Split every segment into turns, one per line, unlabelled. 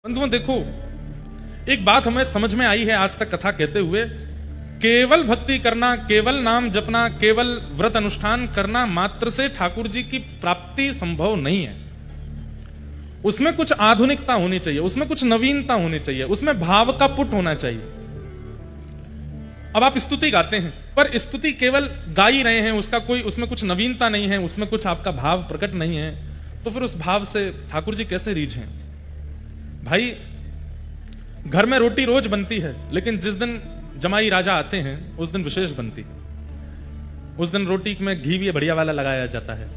बंधुओं देखो, एक बात हमें समझ में आई है आज तक कथा कहते हुए, केवल भक्ति करना, केवल नाम जपना, केवल व्रत अनुष्ठान करना मात्र से ठाकुर जी की प्राप्ति संभव नहीं है। उसमें कुछ आधुनिकता होनी चाहिए, उसमें कुछ नवीनता होनी चाहिए, उसमें भाव का पुट होना चाहिए। अब आप स्तुति गाते हैं, पर स्तुति केवल गा ही रहे हैं, उसका कोई उसमें कुछ नवीनता नहीं है, उसमें कुछ आपका भाव प्रकट नहीं है, तो फिर उस भाव से ठाकुर जी कैसे रीझें? भाई, घर में रोटी रोज बनती है, लेकिन जिस दिन जमाई राजा आते हैं उस दिन विशेष बनती। उस दिन रोटी में घी भी बढ़िया वाला लगाया जाता है,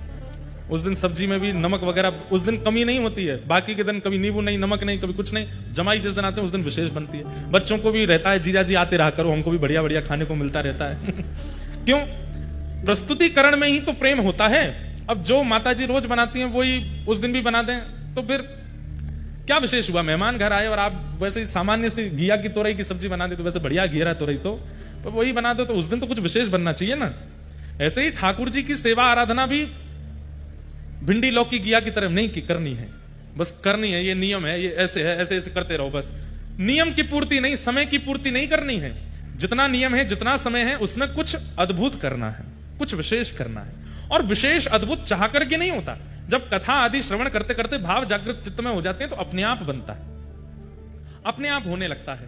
उस दिन सब्जी में भी नमक वगैरह उस दिन कमी नहीं होती है। बाकी के दिन कभी नींबू नहीं, नमक नहीं, कभी कुछ नहीं। जमाई जिस दिन आते हैं उस दिन विशेष बनती है। बच्चों को भी रहता है, जीजा जी आते रहा करो, हमको भी बढ़िया बढ़िया खाने को मिलता रहता है। क्यों? प्रस्तुतिकरण में ही तो प्रेम होता है। अब जो माता जी रोज बनाती हैं वही उस दिन भी बना दें तो फिर क्या विशेष हुआ? मेहमान घर आए और आप वैसे ही सामान्य से घिया की तोरई की सब्जी बना दे, तो वैसे बढ़िया घेरा तोरई तो वही बना दो, तो उस दिन तो कुछ विशेष बनना चाहिए ना। ऐसे ही ठाकुर जी की सेवा आराधना भी भिंडी लौकी घिया की तरह नहीं करनी है, बस करनी है। ये नियम है, ये ऐसे है, ऐसे ऐसे करते रहो। बस नियम की पूर्ति नहीं, समय की पूर्ति नहीं करनी है। जितना नियम है, जितना समय है, उसमें कुछ अद्भुत करना है, कुछ विशेष करना है। और विशेष अद्भुत चाह करके नहीं होता। जब कथा आदि श्रवण करते करते भाव जागृत चित्त में हो जाते हैं तो अपने आप बनता है, अपने आप होने लगता है।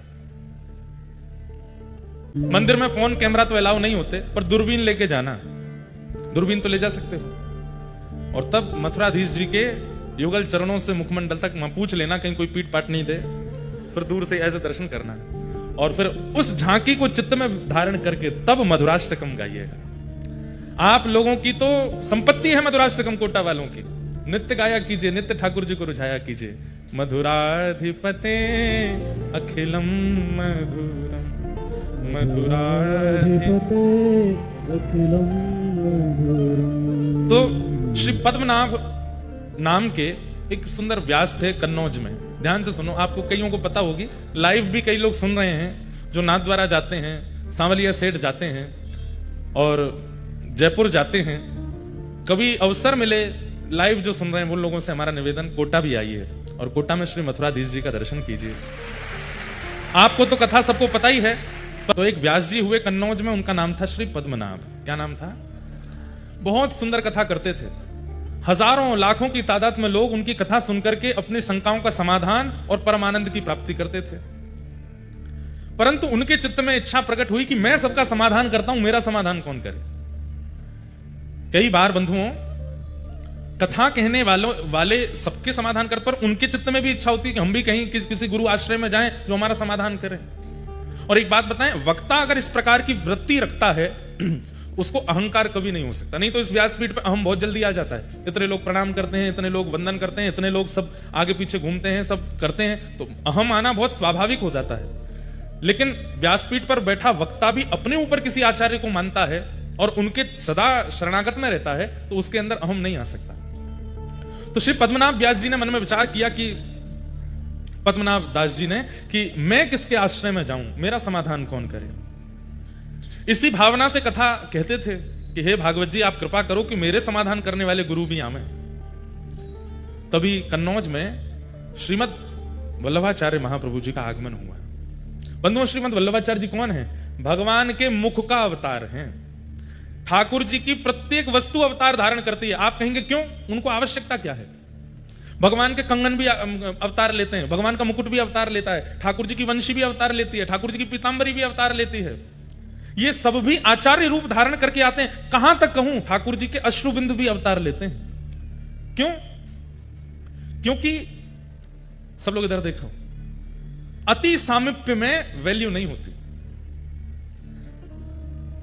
मंदिर में फोन कैमरा तो अलाउ नहीं होते, पर दूरबीन लेके जाना, दूरबीन तो ले जा सकते हो। और तब मथुराधीश जी के युगल चरणों से मुखमंडल तक पूछ लेना, कहीं कोई पीट पाट नहीं दे। फिर दूर से ऐसे दर्शन करना, और फिर उस झांकी को चित्त में धारण करके तब मधुराष्टकम गाइएगा। आप लोगों की तो संपत्ति है मधुराष्टकम, कोटा वालों की। नित्य गाया कीजिए, नित्य ठाकुर जी को रुझाया कीजिए। मधुराधिपते अखिलम मधुरम, मधुराधिपते अखिलम मधुरम। तो श्री पद्मनाभ नाम के एक सुंदर व्यास थे कन्नौज में। ध्यान से सुनो, आपको कईयों को पता होगी, लाइव भी कई लोग सुन रहे हैं जो नाथद्वारा जाते हैं, सांवलिया सेठ जाते हैं और जयपुर जाते हैं। कभी अवसर मिले, लाइव जो सुन रहे हैं वो लोगों से हमारा निवेदन, कोटा भी आइए और कोटा में श्री मथुराधीश जी का दर्शन कीजिए। आपको तो कथा सबको पता ही है। तो एक व्यास जी हुए कन्नौज में, उनका नाम था श्री पद्मनाभ। क्या नाम था? बहुत सुंदर कथा करते थे। हजारों लाखों की तादाद में लोग उनकी कथा सुनकर के अपनी शंकाओं का समाधान और परमानंद की प्राप्ति करते थे। परंतु उनके चित्त में इच्छा प्रकट हुई कि मैं सबका समाधान करता हूं, मेरा समाधान कौन करे। कई बार बंधुओं, कथा कहने वाले सबके समाधान करते, पर उनके चित्त में भी इच्छा होती है कि हम भी कहीं किसी गुरु आश्रय में जाएं जो हमारा समाधान करे। और एक बात बताएं, वक्ता अगर इस प्रकार की वृत्ति रखता है उसको अहंकार कभी नहीं हो सकता। नहीं तो इस व्यासपीठ पे अहम बहुत जल्दी आ जाता है। इतने लोग प्रणाम करते हैं, इतने लोग वंदन करते हैं, इतने लोग सब आगे पीछे घूमते हैं, सब करते हैं, तो अहम आना बहुत स्वाभाविक हो जाता है। लेकिन व्यासपीठ पर बैठा वक्ता भी अपने ऊपर किसी आचार्य को मानता है और उनके सदा शरणागत में रहता है, तो उसके अंदर अहम नहीं आ सकता। तो श्री पद्मनाभ व्यास जी ने मन में विचार किया कि पद्मनाभ दास जी ने कि मैं किसके आश्रय में जाऊं, मेरा समाधान कौन करे। इसी भावना से कथा कहते थे कि हे भागवत जी, आप कृपा करो कि मेरे समाधान करने वाले गुरु भी आवे। तभी कन्नौज में श्रीमद वल्लभाचार्य महाप्रभु जी का आगमन हुआ। बंधुओं, श्रीमद वल्लभाचार्य जी कौन है? भगवान के मुख का अवतार हैं। ठाकुर जी की प्रत्येक वस्तु अवतार धारण करती है। आप कहेंगे क्यों? उनको आवश्यकता क्या है? भगवान के कंगन भी अवतार लेते हैं, भगवान का मुकुट भी अवतार लेता है, ठाकुर जी की वंशी भी अवतार लेती है, ठाकुर जी की पीतांबरी भी अवतार लेती है। ये सब भी आचार्य रूप धारण करके आते हैं। कहां तक कहूं, ठाकुर जी के अश्रु बिंदु भी अवतार लेते हैं। क्यों? क्योंकि सब लोग इधर देखो, अति सामीप्य में वैल्यू नहीं होती।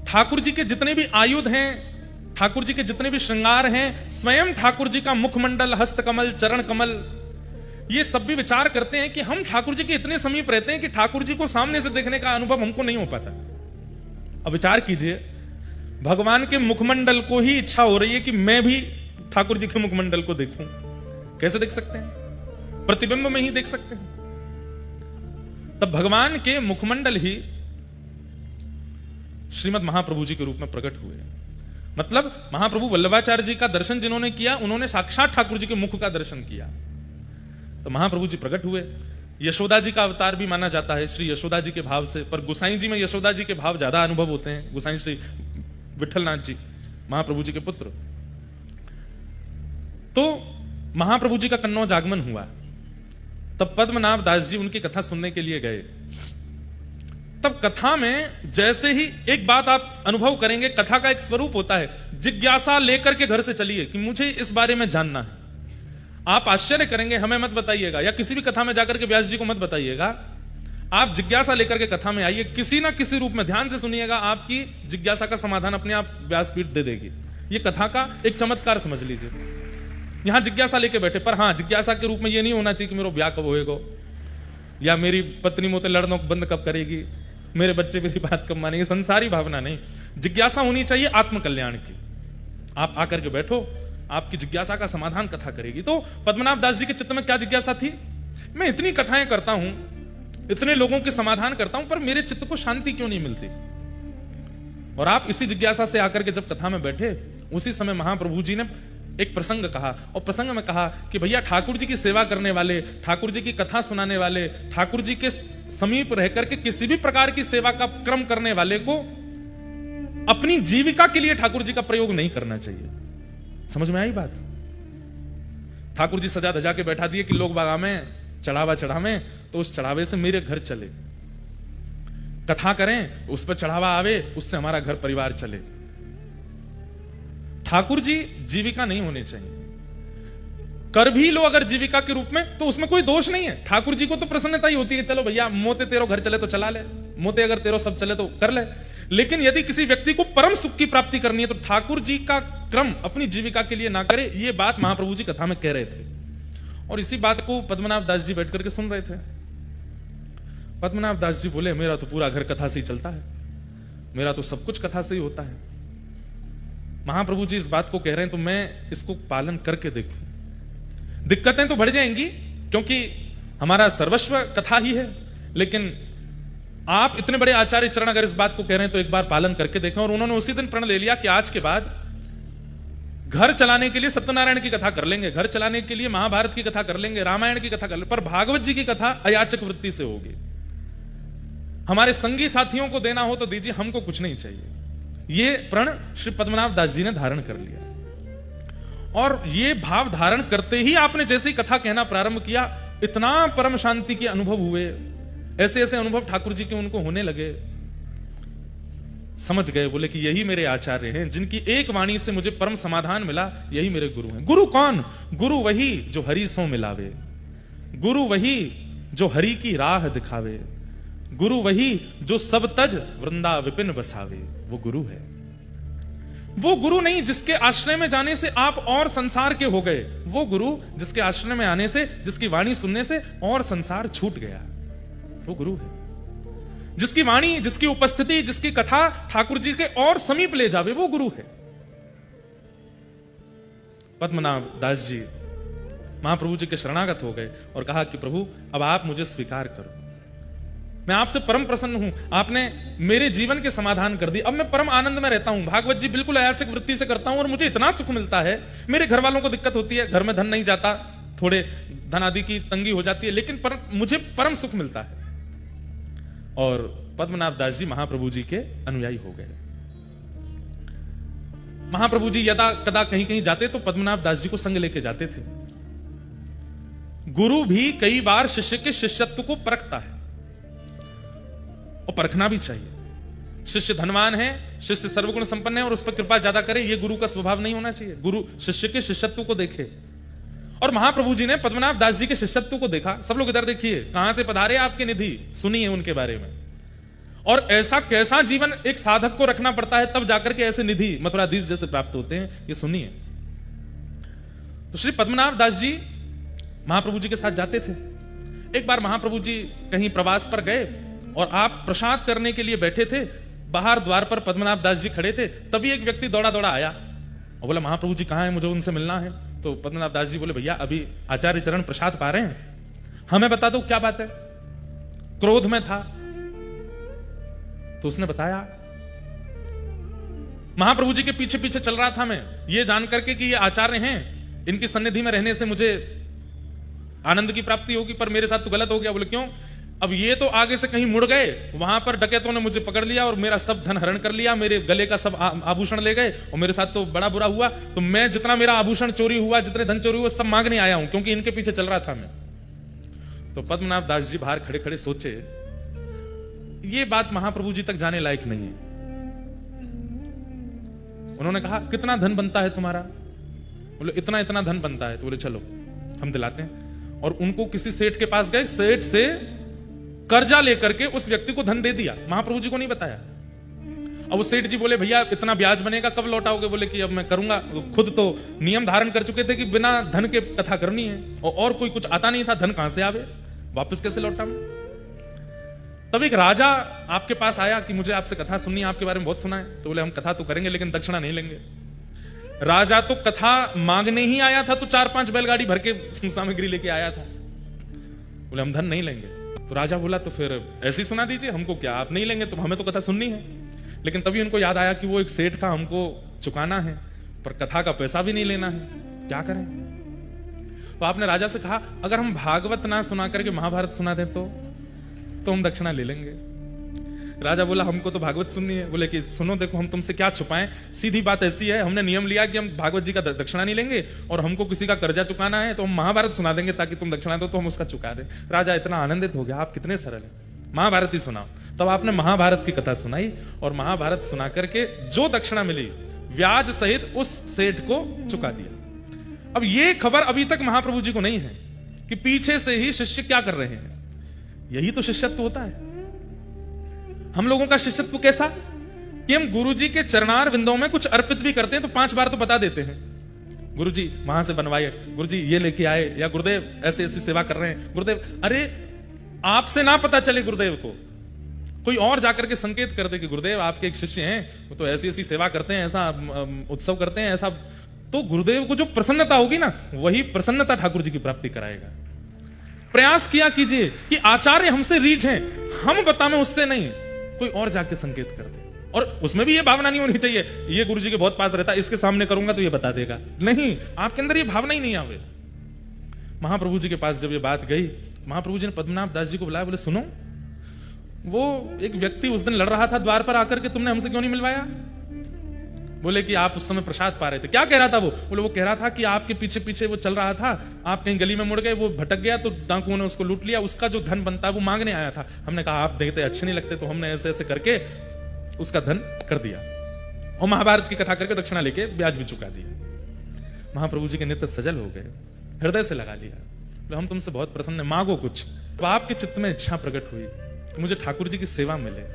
ठाकुर जी के जितने भी आयुध हैं, ठाकुर जी के जितने भी श्रृंगार हैं, स्वयं ठाकुर जी का मुखमंडल, हस्तकमल, चरण कमल, ये सब भी विचार करते हैं कि हम ठाकुर जी के इतने समीप रहते हैं कि ठाकुर जी को सामने से देखने का अनुभव हमको नहीं हो पाता। अब विचार कीजिए, भगवान के मुखमंडल को ही इच्छा हो रही है कि मैं भी ठाकुर जी के मुखमंडल को देखूं। कैसे देख सकते हैं? प्रतिबिंब में ही देख सकते हैं। तब भगवान के मुखमंडल ही श्रीमद महाप्रभु जी के रूप में प्रकट हुए। मतलब महाप्रभु वल्लभाचार्य जी का दर्शन जिन्होंने किया, उन्होंने साक्षात ठाकुर जी के मुख का दर्शन किया। तो महाप्रभु जी प्रकट हुए। यशोदा जी का अवतार भी माना जाता है श्री यशोदा जी के भाव से, पर गोसाई जी में यशोदा जी के भाव ज्यादा अनुभव होते हैं। गोसाई श्री विठलनाथ जी महाप्रभु जी के पुत्र। तो महाप्रभु जी का कन्नौज आगमन हुआ, तब पद्मनाभ दास जी उनकी कथा सुनने के लिए गए। तब कथा में जैसे ही एक बात आप अनुभव करेंगे, कथा का एक स्वरूप होता है, जिज्ञासा लेकर के घर से चलिए कि मुझे इस बारे में जानना है। आप आश्चर्य करेंगे, हमें मत बताइएगा, या किसी भी कथा में जाकर के व्यास जी को मत बताइएगा। आप जिज्ञासा लेकर के कथा में आइए, किसी ना किसी रूप में ध्यान से सुनिएगा, आपकी जिज्ञासा का समाधान अपने आप व्यासपीठ दे देगी। ये कथा का एक चमत्कार समझ लीजिए। यहां जिज्ञासा लेके बैठे, पर हां जिज्ञासा के रूप में ये नहीं होना चाहिए कि मेरा ब्याह कब होएगा, या मेरी पत्नी मोते लड़ना बंद कब करेगी, मेरे बच्चे मेरी बात कब मानेंगे। संसारी भावना नहीं, जिज्ञासा होनी चाहिए आत्मकल्याण की। आप आकर के बैठो, आपकी जिज्ञासा का समाधान कथा करेगी। तो पद्मनाभ दास जी के चित्त में क्या जिज्ञासा थी? मैं इतनी कथाएं करता हूं, इतने लोगों के समाधान करता हूं, पर मेरे चित्त को शांति क्यों नहीं मिलती? और आप इसी जिज्ञासा से आकर के जब कथा में बैठे, उसी समय महाप्रभु जी ने एक प्रसंग कहा, और प्रसंग में कहा कि भैया ठाकुर जी की सेवा करने वाले, ठाकुर जी की कथा सुनाने वाले, ठाकुर जी के समीप रहकर के किसी भी प्रकार की सेवा का क्रम करने वाले को अपनी जीविका के लिए ठाकुर जी का प्रयोग नहीं करना चाहिए। समझ में आई बात? ठाकुर जी सजा धजा के बैठा दिए कि लोग बागा में चढ़ावा चढ़ावे, तो उस चढ़ावे से मेरे घर चले, कथा करें, उस पर चढ़ावा आवे, उससे हमारा घर परिवार चले। ठाकुर जी जीविका नहीं होने चाहिए। कर भी लो अगर जीविका के रूप में, तो उसमें कोई दोष नहीं है। ठाकुर जी को तो प्रसन्नता ही होती है, चलो भैया मोते तेरो घर चले तो चला ले, मोते अगर तेरो सब चले तो कर ले। लेकिन यदि किसी व्यक्ति को परम सुख की प्राप्ति करनी है, तो ठाकुर जी का क्रम अपनी जीविका के लिए ना करे। ये बात महाप्रभु जी कथा में कह रहे थे, और इसी बात को पद्मनाभ दास जी बैठ करके सुन रहे थे। पद्मनाभ दास जी बोले, मेरा तो पूरा घर कथा से ही चलता है, मेरा तो सब कुछ कथा से ही होता है। महाप्रभु जी इस बात को कह रहे हैं, तो मैं इसको पालन करके देखूं। दिक्कतें तो बढ़ जाएंगी, क्योंकि हमारा सर्वस्व कथा ही है, लेकिन आप इतने बड़े आचार्य चरण अगर इस बात को कह रहे हैं, तो एक बार पालन करके देखें। और उन्होंने उसी दिन प्रण ले लिया कि आज के बाद घर चलाने के लिए सत्यनारायण की कथा कर लेंगे, घर चलाने के लिए महाभारत की कथा कर लेंगे, रामायण की कथा कर लेंगे, पर भागवत जी की कथा अयाचक वृत्ति से होगी। हमारे संगी साथियों को देना हो तो दीजिए, हमको कुछ नहीं चाहिए। ये प्रण श्री पद्मनाभ दास जी ने धारण कर लिया, और ये भाव धारण करते ही आपने जैसे ही कथा कहना प्रारंभ किया, इतना परम शांति के अनुभव हुए, ऐसे ऐसे अनुभव ठाकुर जी के उनको होने लगे। समझ गए, बोले कि यही मेरे आचार्य हैं, जिनकी एक वाणी से मुझे परम समाधान मिला, यही मेरे गुरु हैं। गुरु कौन? गुरु वही जो हरि सो मिलावे, गुरु वही जो हरि की राह दिखावे, गुरु वही जो सब तज वृंदा विपिन बसावे, वो गुरु है। वो गुरु नहीं जिसके आश्रय में जाने से आप और संसार के हो गए, वो गुरु जिसके आश्रय में आने से, जिसकी वाणी सुनने से और संसार छूट गया, वो गुरु है। जिसकी वाणी, जिसकी उपस्थिति, जिसकी कथा ठाकुर जी के और समीप ले जावे, वो गुरु है। पद्मनाभ दास जी महाप्रभु जी के शरणागत हो गए और कहा कि प्रभु अब आप मुझे स्वीकार करो, मैं आपसे परम प्रसन्न हूं, आपने मेरे जीवन के समाधान कर दी, अब मैं परम आनंद में रहता हूं, भागवत जी बिल्कुल अयाचक वृत्ति से करता हूं और मुझे इतना सुख मिलता है। मेरे घर वालों को दिक्कत होती है, घर में धन नहीं जाता, थोड़े धन आदि की तंगी हो जाती है, लेकिन मुझे परम सुख मिलता है। और पद्मनाभ दास जी महाप्रभु जी के अनुयायी हो गए। महाप्रभु जी यदा कदा कहीं कहीं जाते तो पद्मनाभ दास जी को संग लेके जाते थे। गुरु भी कई बार शिष्य के शिष्यत्व को परखता है, और परखना भी चाहिए। शिष्य धनवान है, शिष्य सर्वगुण संपन्न है और उस पर कृपा ज्यादा करे, ये गुरु का स्वभाव नहीं होना चाहिए। गुरु शिष्य के शिष्यत्व को देखे, और महाप्रभु जी ने पद्मनाभ दास जी के शिष्यत्व को देखा। सब लोग इधर देखिए, कहां से पधारे आपके निधि, सुनिए उनके बारे में। और ऐसा कैसा जीवन एक साधक को रखना पड़ता है, तब जाकर के ऐसे निधि मथुराधीश जैसे प्राप्त होते हैं, ये सुनिए। तो श्री पद्मनाभ दास जी महाप्रभु जी के साथ जाते थे। एक बार महाप्रभु जी कहीं प्रवास पर गए और आप प्रसाद करने के लिए बैठे थे, बाहर द्वार पर पद्मनाभ दास जी खड़े थे। तभी एक व्यक्ति दौड़ा दौड़ा आया और बोला, महाप्रभु जी कहां है, मुझे उनसे मिलना है। तो पद्मनाभ दास जी बोले, भैया अभी आचार्य चरण प्रसाद पा रहे हैं, हमें बता दो क्या बात है। क्रोध में था तो उसने बताया, महाप्रभु जी के पीछे पीछे चल रहा था मैं, ये जान करके कि ये आचार्य हैं, इनकी सन्निधि में रहने से मुझे आनंद की प्राप्ति होगी, पर मेरे साथ तो गलत हो गया। बोले क्यों? अब ये तो आगे से कहीं मुड़ गए, वहां पर डकैतों ने मुझे पकड़ लिया और मेरा सब धन हरण कर लिया, मेरे गले का सब आभूषण ले गए और मेरे साथ तो बड़ा बुरा हुआ। तो मैं जितना मेरा आभूषण चोरी हुआ, जितने धन चोरी हुआ, सब मांगने आया हूं, क्योंकि इनके पीछे चल रहा था मैं। तो पद्मनाभ दास जी बाहर खड़े खड़े सोचे, ये बात महाप्रभु जी तक जाने लायक नहीं है। उन्होंने कहा, कितना धन बनता है तुम्हारा? बोले इतना इतना धन बनता है। तो बोले चलो हम दिलाते हैं। और उनको किसी सेठ के पास गए, सेठ से कर्जा लेकर के उस व्यक्ति को धन दे दिया, महाप्रभु जी को नहीं बताया। अब वो सेठ जी बोले, भैया इतना ब्याज बनेगा, कब लौटाओगे? बोले कि अब मैं करूंगा। खुद तो नियम धारण कर चुके थे कि बिना धन के कथा करनी है, और कोई कुछ आता नहीं था, धन कहां से आवे, वापस कैसे लौटाऊं? तब एक राजा आपके पास आया कि मुझे आपसे कथा सुननी है, आपके बारे में बहुत सुना है। तो बोले हम कथा तो करेंगे लेकिन दक्षिणा नहीं लेंगे। राजा तो कथा मांगने ही आया था, तो 4-5 बैलगाड़ी भर के सामग्री लेके आया था। बोले हम धन नहीं लेंगे। तो राजा बोला, तो फिर ऐसे ही सुना दीजिए, हमको क्या, आप नहीं लेंगे तो हमें तो कथा सुननी है। लेकिन तभी उनको याद आया कि वो एक सेठ का हमको चुकाना है, पर कथा का पैसा भी नहीं लेना है, क्या करें? तो आपने राजा से कहा, अगर हम भागवत ना सुना करके महाभारत सुना दें तो हम दक्षिणा ले लेंगे। राजा बोला, हमको तो भागवत सुननी है। बोले कि सुनो, देखो हम तुमसे क्या छुपाएं, सीधी बात ऐसी है, हमने नियम लिया कि हम भागवत जी का दक्षिणा नहीं लेंगे, और हमको किसी का कर्जा चुकाना है तो हम महाभारत सुना देंगे ताकि तुम दक्षिणा दो तो हम उसका चुका दें। राजा इतना आनंदित हो गया, आप कितने सरल हैं, महाभारत ही सुनाओ। तब आपने महाभारत की कथा सुनाई, और महाभारत सुना करके जो दक्षिणा मिली ब्याज सहित उस सेठ को चुका दिया। अब ये खबर अभी तक महाप्रभु जी को नहीं है कि पीछे से ही शिष्य क्या कर रहे हैं। यही तो शिष्यत्व होता है। हम लोगों का शिष्यत्व कैसा कि हम गुरु जी के चरणार विंदों में कुछ अर्पित भी करते हैं तो 5 बार तो बता देते हैं, गुरु जी वहां से बनवाए, गुरु जी ये लेके आए, या गुरुदेव ऐसे ऐसी सेवा कर रहे हैं। गुरुदेव, अरे आपसे ना पता चले गुरुदेव को, कोई और जाकर के संकेत कर दे कि गुरुदेव आपके एक शिष्य हैं, वो तो ऐसी ऐसी सेवा करते हैं, ऐसा उत्सव करते हैं, ऐसा, तो गुरुदेव को जो प्रसन्नता होगी ना, वही प्रसन्नता ठाकुर जी की प्राप्ति कराएगा। प्रयास किया कीजिए कि आचार्य हमसे रीझ हैं, हम बताएं उससे नहीं, कोई और जाके संकेत कर दे। और उसमें भी ये भावना नहीं होनी चाहिए ये गुरु जी के बहुत पास रहता है, इसके सामने करूंगा तो ये बता देगा, नहीं, आपके अंदर ये भावना ही नहीं आवे। महाप्रभु जी के पास जब ये बात गई, महाप्रभु जी ने पद्मनाभ दास जी को बुलाया, बोले सुनो, वो एक व्यक्ति उस दिन लड़ रहा था द्वार पर आकर के, तुमने हमसे क्यों नहीं मिलवाया? बोले कि आप उस समय प्रसाद पा रहे थे। क्या कह रहा था वो? बोले वो कह रहा था कि आपके पीछे पीछे वो चल रहा था, आप कहीं गली में मुड़ गए, वो भटक गया तो डाकुओं ने उसको लूट लिया, उसका जो धन बनता है वो मांगने आया था। हमने कहा आप देखते अच्छे नहीं लगते, तो हमने ऐसे ऐसे करके उसका धन कर दिया, और महाभारत की कथा करके दक्षिणा लेके ब्याज भी चुका दिया। महाप्रभु जी के नेत्र सजल हो गए, हृदय से लगा लिया, बोले हम तुमसे बहुत प्रसन्न हैं, मांगो कुछ। तो आपके चित्त में इच्छा प्रकट हुई कि मुझे ठाकुर जी की सेवा मिले।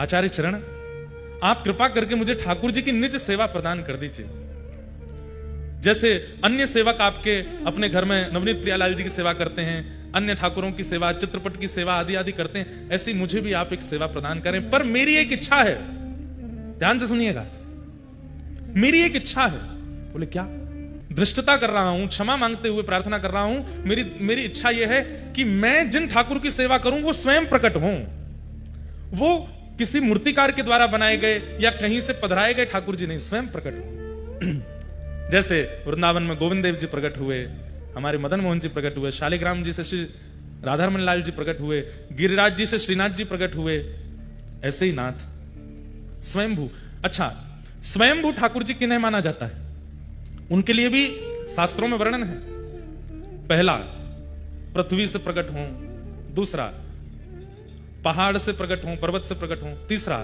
आचार्य चरण, आप कृपा करके मुझे ठाकुर जी की निज सेवा प्रदान कर दीजिए। जैसे अन्य सेवक आपके अपने घर में नवनीत प्रियालाल जी की सेवा करते हैं, अन्य ठाकुरों की सेवा, चित्रपट की सेवा आदि आदि करते हैं, ऐसी मुझे भी आप एक सेवा प्रदान करें। पर मेरी एक इच्छा है, ध्यान से सुनिएगा, मेरी एक इच्छा है। बोले क्या? धृष्टता कर रहा हूं, क्षमा मांगते हुए प्रार्थना कर रहा हूं। मेरी इच्छा यह है कि मैं जिन ठाकुर की सेवा करूं वो स्वयं प्रकट हों, वो किसी मूर्तिकार के द्वारा बनाए गए या कहीं से पधराए गए ठाकुर जी नहीं, स्वयं प्रकट हो। जैसे वृंदावन में गोविंद देव जी प्रकट हुए, हमारे मदन मोहन जी प्रकट हुए, शालिग्राम जी से श्री राधारमन लाल जी प्रकट हुए, गिरिराज जी से श्रीनाथ जी प्रकट हुए, ऐसे ही नाथ स्वयंभू। अच्छा, स्वयंभू ठाकुर जी किन्हें माना जाता है? उनके लिए भी शास्त्रों में वर्णन है। पहला, पृथ्वी से प्रकट हों, दूसरा पहाड़ से प्रकट हों, पर्वत से प्रकट हों, तीसरा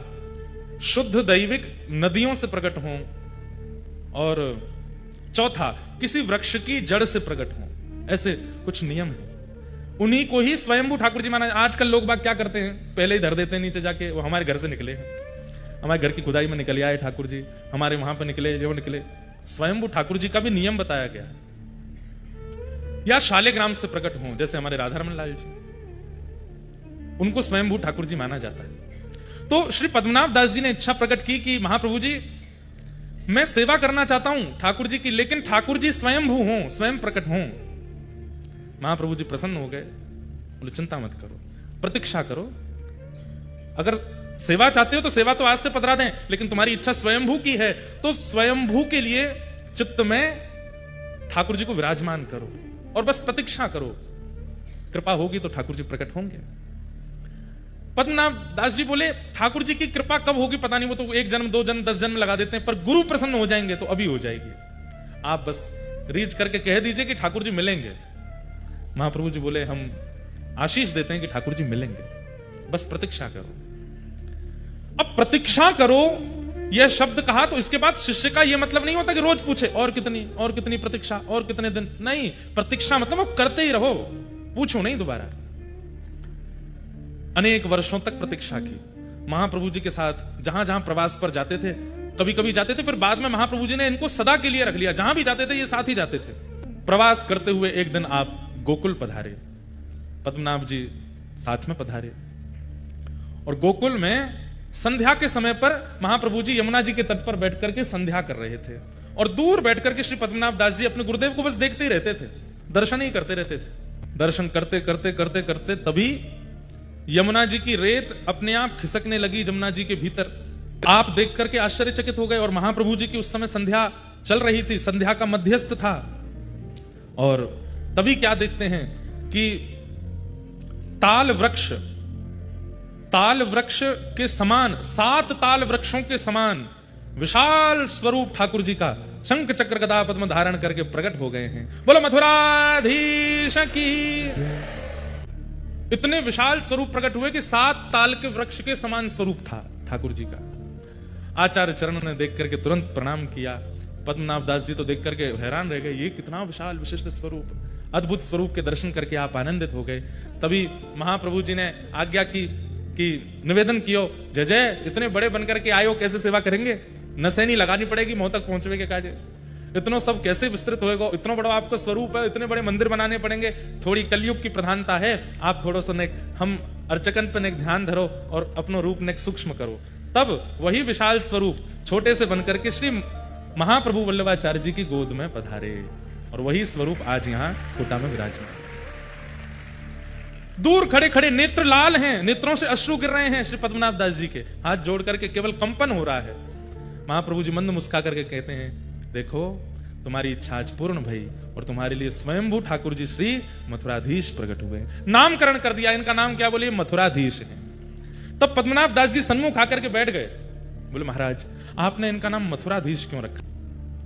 शुद्ध दैविक नदियों से प्रकट हों, और चौथा किसी वृक्ष की जड़ से प्रकट हों। ऐसे कुछ नियम है, उन्हीं को ही स्वयंभू ठाकुर जी माना। आजकल लोग बाग क्या करते हैं, पहले ही धर देते हैं नीचे जाके, वो हमारे घर से निकले हैं, हमारे घर की खुदाई में निकल आए ठाकुर जी, हमारे वहां पर निकले, जो निकले। स्वयंभू ठाकुर जी का भी नियम बताया गया है। या शालिग्राम से प्रकट हों, जैसे हमारे राधारमन लाल जी, उनको स्वयंभू ठाकुर जी माना जाता है। तो श्री पद्मनाभ दास जी ने इच्छा प्रकट की कि महाप्रभु जी, मैं सेवा करना चाहता हूं ठाकुर जी की, लेकिन ठाकुर जी स्वयंभू हों, स्वयं प्रकट हों। महाप्रभु जी प्रसन्न हो गए, बोले चिंता मत करो, प्रतीक्षा करो, अगर सेवा चाहते हो तो सेवा तो आज से पधरा दें, लेकिन तुम्हारी इच्छा स्वयंभू की है, तो स्वयंभू के लिए चित्त में ठाकुर जी को विराजमान करो। और बस प्रतीक्षा करो, कृपा होगी तो ठाकुर जी प्रकट होंगे। पद्मनाभ दास जी बोले ठाकुर जी की कृपा कब होगी पता नहीं, वो तो 1 जन्म 2 जन्म 10 जन्म लगा देते हैं, पर गुरु प्रसन्न हो जाएंगे तो अभी हो जाएगी। आप बस रीच करके कह दीजिए कि ठाकुर जी मिलेंगे। महाप्रभु जी बोले हम आशीष देते हैं कि ठाकुर जी मिलेंगे, बस प्रतीक्षा करो। अब प्रतीक्षा करो यह शब्द कहा तो इसके बाद शिष्य का यह मतलब नहीं होता कि रोज पूछे और कितनी प्रतीक्षा और कितने दिन, नहीं। प्रतीक्षा मतलब आप करते ही रहो, पूछो नहीं दोबारा। अनेक वर्षों तक प्रतीक्षा की। महाप्रभु जी के साथ जहां जहां प्रवास पर जाते थे, कभी कभी जाते थे, फिर बाद में महाप्रभु जी ने इनको सदा के लिए रख लिया। जहां भी जाते थे ये साथ ही जाते थे। प्रवास करते हुए एक दिन आप गोकुल पधारे, पद्मनाभ जी साथ में पधारे, और गोकुल में संध्या के समय पर महाप्रभु जी यमुना जी के तट पर बैठ करके संध्या कर रहे थे, और दूर बैठ करके श्री पद्मनाभ दास जी अपने गुरुदेव को बस देखते ही रहते थे, दर्शन ही करते रहते थे। दर्शन करते करते करते करते तभी यमुना जी की रेत अपने आप खिसकने लगी यमुना जी के भीतर। आप देख करके आश्चर्यचकित हो गए, और महाप्रभु जी की उस समय संध्या चल रही थी, संध्या का मध्यस्थ था। और तभी क्या देखते हैं कि ताल वृक्ष के समान, 7 ताल वृक्षों के समान विशाल स्वरूप ठाकुर जी का शंख चक्र गदा पद्म धारण करके प्रकट हो गए हैं। बोलो मथुराधीश की। इतने विशाल स्वरूप प्रकट हुए कि 7 ताल के वृक्ष के समान स्वरूप था ठाकुर जी का। आचार्य चरण ने देख करके तुरंत प्रणाम किया। पद्मनाभ दास जी तो देख करके हैरान रह गए, ये कितना विशाल विशिष्ट स्वरूप, अद्भुत स्वरूप के दर्शन करके आप आनंदित हो गए। तभी महाप्रभु जी ने आज्ञा की कि निवेदन कियो, जय जय इतने बड़े बनकर के आयो, कैसे सेवा करेंगे, नसैनी लगानी पड़ेगी मोह तक पहुंचवे के काजे, इतना सब कैसे विस्तृत होएगा, इतना बड़ा आपका स्वरूप है, इतने बड़े मंदिर बनाने पड़ेंगे। थोड़ी कलयुग की प्रधानता है, आप थोड़ा सा नेक हम अर्चकन पे नेक ध्यान धरो और अपनो रूप नेक सूक्ष्म करो। तब वही विशाल स्वरूप छोटे से बनकर के श्री महाप्रभु वल्लभाचार्य जी की गोद में पधारे, और वही स्वरूप आज यहां कोटा में विराजमान। दूर खड़े खड़े नेत्र लाल हैं, नेत्रों से अश्रु गिर रहे हैं श्री पद्मनाभ दास जी के, हाथ जोड़ करके केवल कंपन हो रहा है। महाप्रभु जी मंद मुस्का करके कहते हैं, देखो तुम्हारी इच्छा आज पूर्ण भई, और तुम्हारे लिए स्वयंभू ठाकुर जी श्री मथुराधीश प्रकट हुए। नामकरण कर दिया, इनका नाम क्या बोले, मथुराधीश है। तब पद्मनाभ दास जी सन्मुख आकर के बैठ गए, बोले महाराज आपने इनका नाम मथुराधीश क्यों रखा।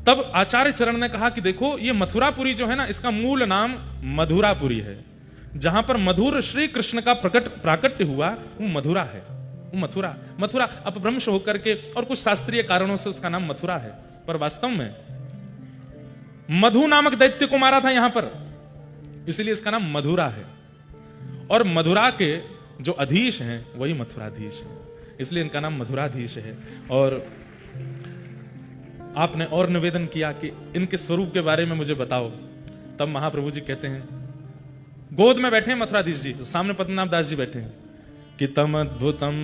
तब आचार्य चरण ने कहा कि देखो ये मथुरापुरी जो है ना, इसका मूल नाम मधुरापुरी है। जहां पर मधुर श्री कृष्ण का प्राकट्य हुआ वो मधुरा है, वो मथुरा अपभ्रंश होकर के और कुछ शास्त्रीय कारणों से उसका नाम मथुरा है, पर वास्तव में मधु नामक दैत्य को मारा था यहां पर, इसलिए इसका नाम मधुरा है। और मधुरा के जो अधीश हैं वही मथुराधीश है, इसलिए इनका नाम मधुराधीश है। और आपने और निवेदन किया कि इनके स्वरूप के बारे में मुझे बताओ। तब महाप्रभु जी कहते हैं, गोद में बैठे मथुराधीश जी, सामने पद्मनाभ दास जी बैठे हैं, कि तम अद्भुतम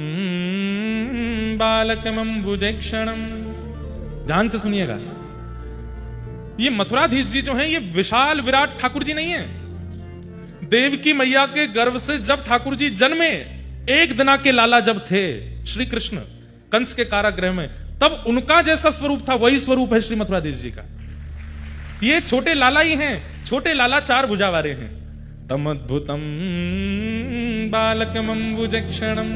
बालकमंबुजक्षणम। ध्यान से सुनिएगा, ये मथुराधीश जी जो हैं ये विशाल विराट ठाकुर जी नहीं है। देवकी मैया के गर्भ से जब ठाकुर जी जन्मे, 1 दिना के लाला जब थे श्री कृष्ण कंस के कारागृह में, तब उनका जैसा स्वरूप था वही स्वरूप है श्री मथुराधीश जी का। ये छोटे लाला ही हैं, छोटे लाला 4 भुजा वाले हैं। तमद्भुतम बालकमंबुजक्षणम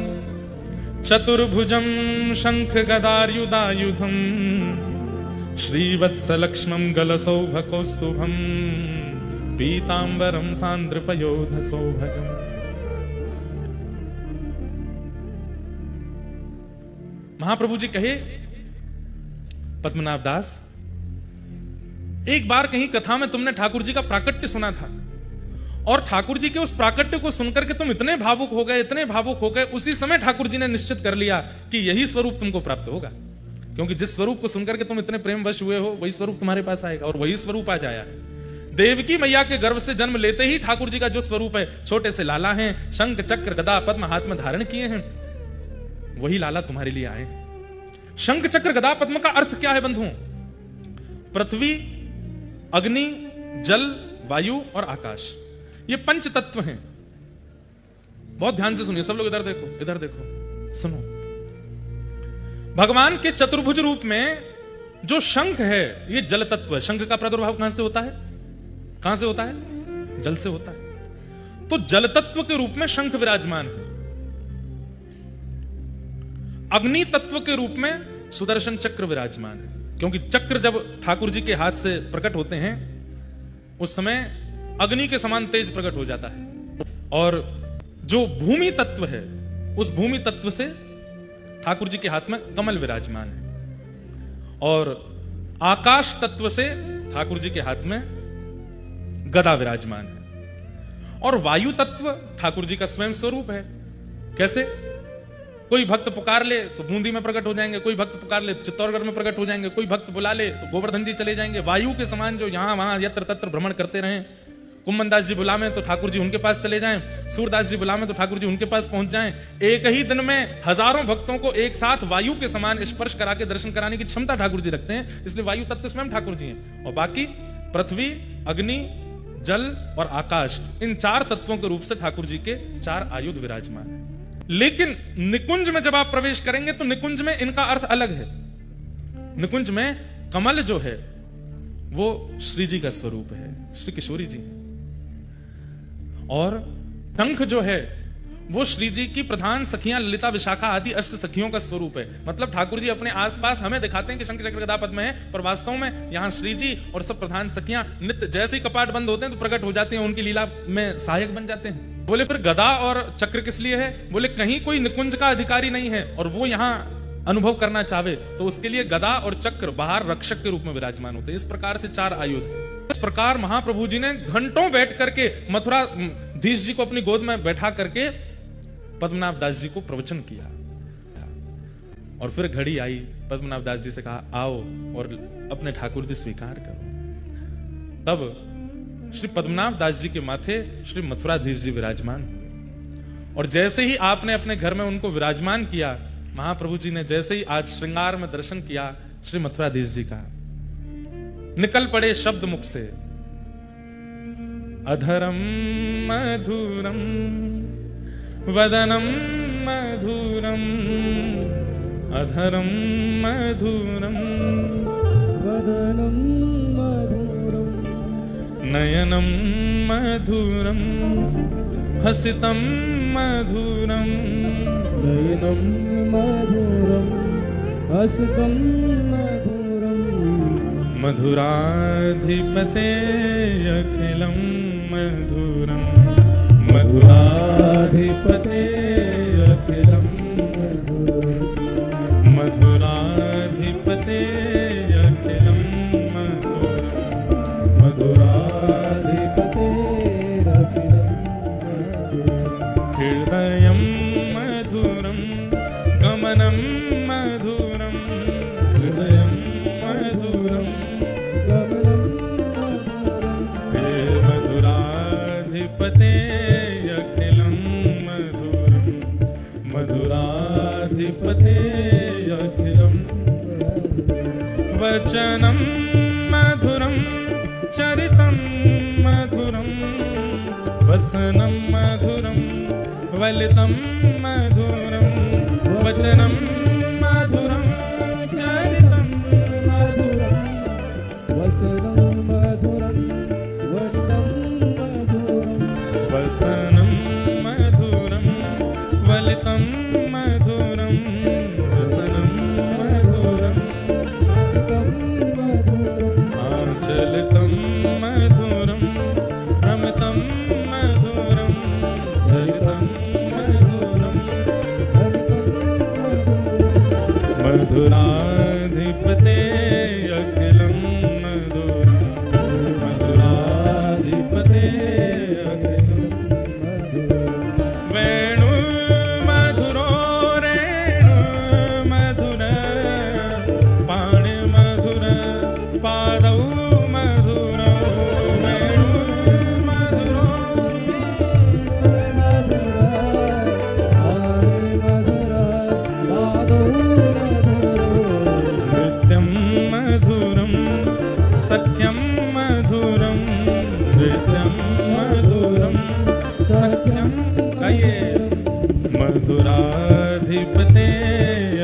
चतुर्भुजम शंख गदायुधायुधम श्रीवत्सलक्ष्मं गलसौभकौस्तुभम पीतांबरम सांद्रपयोध सौभगम। महाप्रभु जी कहे, पद्मनाभ दास एक बार कहीं कथा में तुमने ठाकुर जी का प्राकट्य सुना था, और ठाकुर जी के उस प्राकट्य को सुनकर के तुम इतने भावुक हो गए, उसी समय ठाकुर जी ने निश्चित कर लिया कि यही स्वरूप तुमको प्राप्त होगा, क्योंकि जिस स्वरूप को सुनकर के तुम इतने प्रेमवश हुए हो वही स्वरूप तुम्हारे पास आएगा, और वही स्वरूप आज आया है। देवकी मैया के गर्भ से जन्म लेते ही ठाकुर जी का जो स्वरूप है, छोटे से लाला हैं, शंख चक्र गदा पद्म हाथ में धारण किए हैं, वही लाला तुम्हारे लिए आए। शंख चक्र गदा पद्म का अर्थ क्या है बंधुओं? पृथ्वी, अग्नि, जल, वायु और आकाश, ये 5 तत्व हैं। बहुत ध्यान से सुनिए सब लोग, इधर देखो सुनो। भगवान के चतुर्भुज रूप में जो शंख है ये जल तत्व है। शंख का प्रादुर्भाव कहां से होता है? जल से होता है। तो जल तत्व के रूप में शंख विराजमान है। अग्नि तत्व के रूप में सुदर्शन चक्र विराजमान है, क्योंकि चक्र जब ठाकुर जी के हाथ से प्रकट होते हैं उस समय अग्नि के समान तेज प्रकट हो जाता है। और जो भूमि तत्व है उस भूमि तत्व से ठाकुर जी के हाथ में कमल विराजमान है। और आकाश तत्व से ठाकुर जी के हाथ में गदा विराजमान है। और वायु तत्व ठाकुर जी का स्वयं स्वरूप है। कैसे? कोई भक्त पुकार ले तो बूंदी में प्रकट हो जाएंगे, कोई भक्त पुकार ले तो चित्तौड़गढ़ में प्रकट हो जाएंगे, कोई भक्त बुला ले तो गोवर्धन जी चले जाएंगे। वायु के समान जो यहां वहां यत्र तत्र भ्रमण करते रहे। कुम्मन दास जी बुलावे तो ठाकुर जी उनके पास चले जाएं, सूरदास जी बुलावे तो ठाकुर जी उनके पास पहुंच जाएं। एक ही दिन में हजारों भक्तों को एक साथ वायु के समान स्पर्श करा के दर्शन कराने की क्षमता ठाकुर जी रखते हैं। इसलिए वायु तत्व स्वयं ठाकुर जी हैं। और बाकी पृथ्वी, अग्नि, जल और आकाश, इन 4 तत्वों के रूप से ठाकुर जी के 4 आयुध विराजमान है। लेकिन निकुंज में जब आप प्रवेश करेंगे तो निकुंज में इनका अर्थ अलग है। निकुंज में कमल जो है वो श्री जी का स्वरूप है, श्री किशोरी जी। और शंख जो है वो श्री जी की प्रधान सखियां ललिता, विशाखा आदि अष्ट सखियों का स्वरूप है। मतलब ठाकुर जी अपने आसपास हमें दिखाते हैं कि शंख चक्र गदा पद्म है, पर वास्तव में यहां श्री जी और सब प्रधान सखियां नित्य जैसे ही कपाट बंद होते हैं तो प्रकट हो जाते हैं, उनकी लीला में सहायक बन जाते हैं। बोले फिर गदा और चक्र किस लिए है? बोले कहीं कोई निकुंज का अधिकारी नहीं है और वो यहां अनुभव करना चाहे तो उसके लिए गदा और चक्र बाहर रक्षक के रूप में विराजमान होते हैं। इस प्रकार से 4 आयुध। इस प्रकार महाप्रभु जी ने घंटों बैठ करके मथुराधीश जी को अपनी गोद में बैठा करके पद्मनाभ दास जी को प्रवचन किया। और फिर घड़ी आई, पद्मनाभ दास जी से कहा आओ और अपने ठाकुर जी स्वीकार करो। तब श्री पद्मनाभ दास जी के माथे श्री मथुराधीश जी विराजमान हुए। और जैसे ही आपने अपने घर में उनको विराजमान किया, महाप्रभु जी ने जैसे ही आज श्रृंगार में दर्शन किया श्री मथुराधीश जी का, निकल पड़े शब्द मुख से, अधरम मधुरम वदनम मधुरम, अधरम मधुरम वदनम मधुरम, नयनम मधुरम हसितम मधुरम, नयनम मधुरम हसितम मधुरम, मधुराधिपते अखिलम मधुरम, मधुराधिपते अखिलम मधुरम, मधुराधिपते अखिलम मधुरम, मधुराधिपते अखिलम मधुरम, हृदयम मधुरम गमनम मधुरम, हृदयम मधुरम गमनम मधुरम, हे मधुराधिपते अखिलम मधुरम, मधुराधिपते अखिलम, वचनम मधुरम चरितम मधुरम, वसनम मधुरम वलितम मधुरम, वचनम मधुरम चरितम मधुरम, वसनम मधुरम वलितम मधुरम, वसनम मधुरम वलितम मधुरम, वसनम मधुरम वलितम मधुरम, आंचलितम मधुरम रमितम मधुरम, चरितम मधुरम मधुराधिपते अखिलम मधुरम, मधुराधिपते अखिलम मधुरम, वेणु मधुरो रेणु मधुर, पाणि मधुर पादौ मधुर, वेणु मधुरो नृत्यम मधुरम सख्यम मधुरम, नृत्यम मधुरम सख्यम, गाइए, मधुराधिपते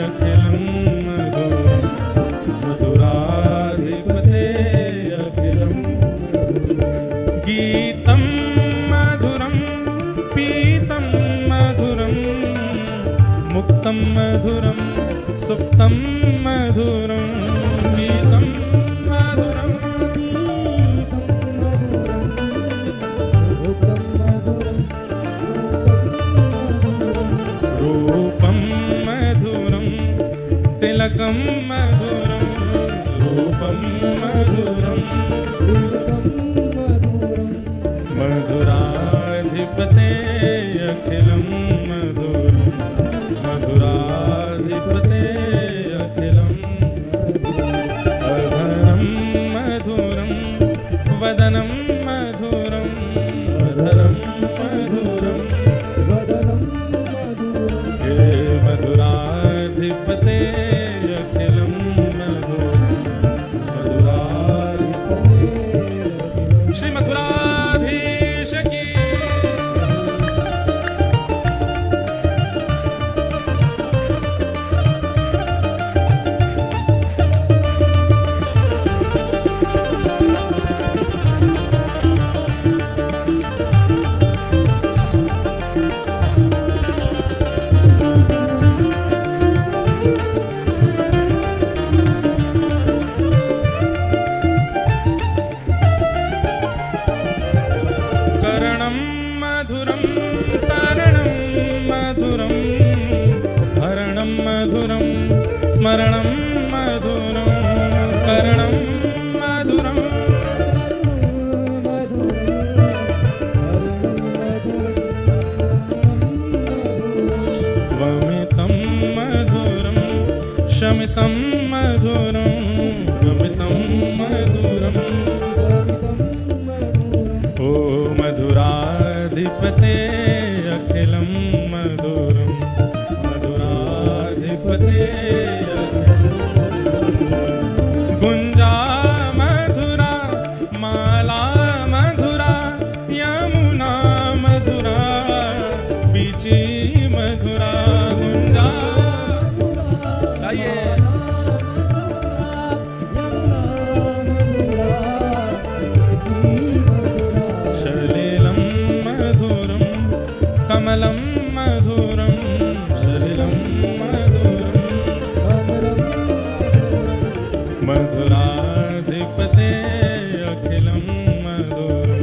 अखिलम मधुरम, मधुराधिपते अखिलम, गीतम मुक्तं मधुरं सुप्तं मधुरं गीतं मधुरं रूपं मधुरं तिलकं मधुरं रूपं मधुरं मधुराधिपते अखिलं मधुरं मधुराधिपते अखिलं अधरं मधुरं वदनं मधुरं अधरं मधुरं हे मधुराधिपते अखिलं मधुरं मधुराधिपते श्री मथुराधीश की करणं मधुरं तरणं मधुरं हरणं मधुरं स्मरणं मधुरं करणं मधुरं वमितं मधुरं शमितं मधुरं गमितं मधुरम् ओ मधुराधिपते अखिलं मधुरं मधुराधिपते गुंजा मधुरा माला मधुरा यमुना मधुरा बीची मधुरा गुंजा आइए सलिलं मधुरं कमलं मधुरं सलिलं मधुरं मधुराधिपते अखिलं मधुरं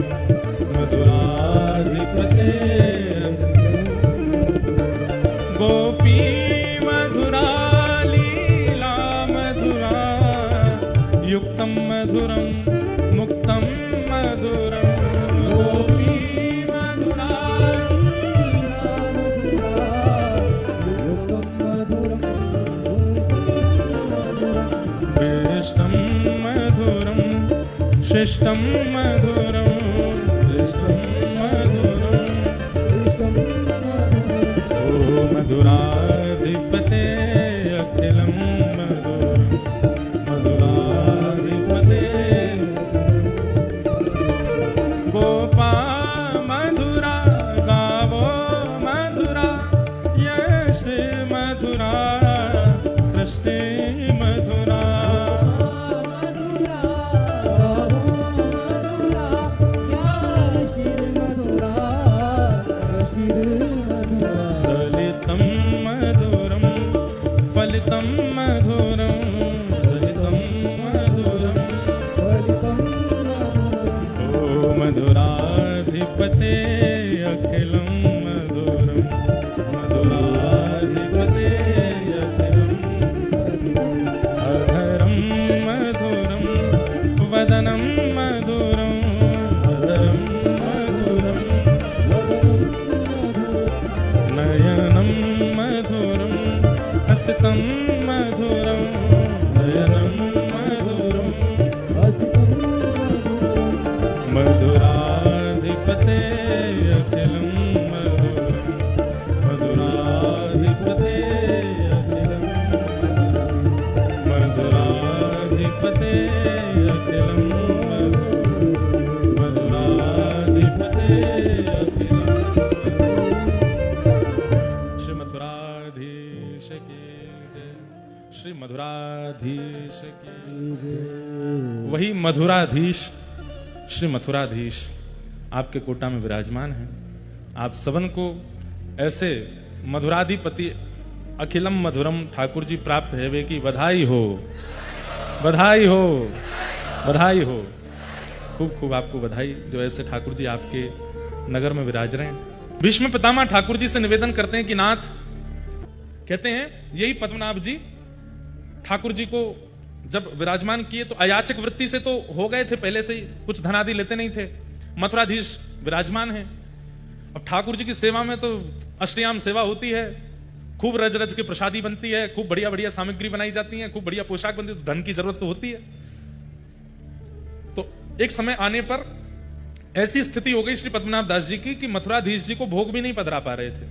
मधुराधिपते गोपी मधुरा लीला मधुरा युक्तं मधुरं मुक्तं मधुरं गोपी मधुरा कृष्णं मधुरं शिष्टं मधुरं कृष्णं मधुरं ओ मधुराधिपते अखिलं मधुरं मधुराधिपते गोपा मधुरा गावो मधुरा यश मधुरा सृष्टि मधुरा दलितं मधुरं फलितं मधुरं दलितं मधुरं ओ मधुराधिपते अखिलं मधुरं मधुराधिपते अखिलं अधरं मधुरं वदनं मधुरं अधरं मधुरं नयनं मधुरं हसितं मधुरं नयनं मधुरं मधुराधिपते अखिलं मधुरं मधुराधिपते अखिलं मधुराधिपते अखिलं मधुराधिपते अखिलं श्री मथुराधीश की जय श्री मधुराधीश की वही मधुराधीश श्री मथुराधीश आपके कोटा में विराजमान है। आप सबन को ऐसे मधुराधिपति अखिलम मधुरम ठाकुर जी प्राप्त है वे की बधाई हो, बधाई हो, बधाई हो। खूब खूब आपको बधाई जो ऐसे ठाकुर जी आपके नगर में विराज रहे हैं। भीष्म पितामह ठाकुर जी से निवेदन करते हैं कि नाथ, कहते हैं यही पद्मनाभ जी ठाकुर जी को जब विराजमान किए तो अयाचक वृत्ति से तो हो गए थे पहले से ही, कुछ धनादि लेते नहीं थे। मथुराधीश विराजमान है, अब ठाकुर जी की सेवा में तो अष्टयाम सेवा होती है, खूब रज रज के प्रसादी बनती है, खूब बढ़िया बढ़िया सामग्री बनाई जाती है, खूब बढ़िया पोशाक बनती है, तो धन की जरूरत तो होती है। तो एक समय आने पर ऐसी स्थिति हो गई श्री पद्मनाभ दास जी की कि मथुराधीश जी को भोग भी नहीं पधरा पा रहे थे।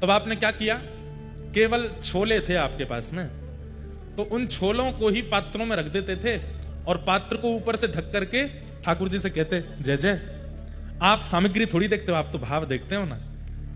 तब आपने क्या किया, केवल छोले थे आपके पास में, तो उन छोलों को ही पात्रों में रख देते थे और पात्र को ऊपर से ढक करके ठाकुर जी से कहते, जय जय। आप सामग्री थोड़ी देखते हो, आप तो भाव देखते हो ना।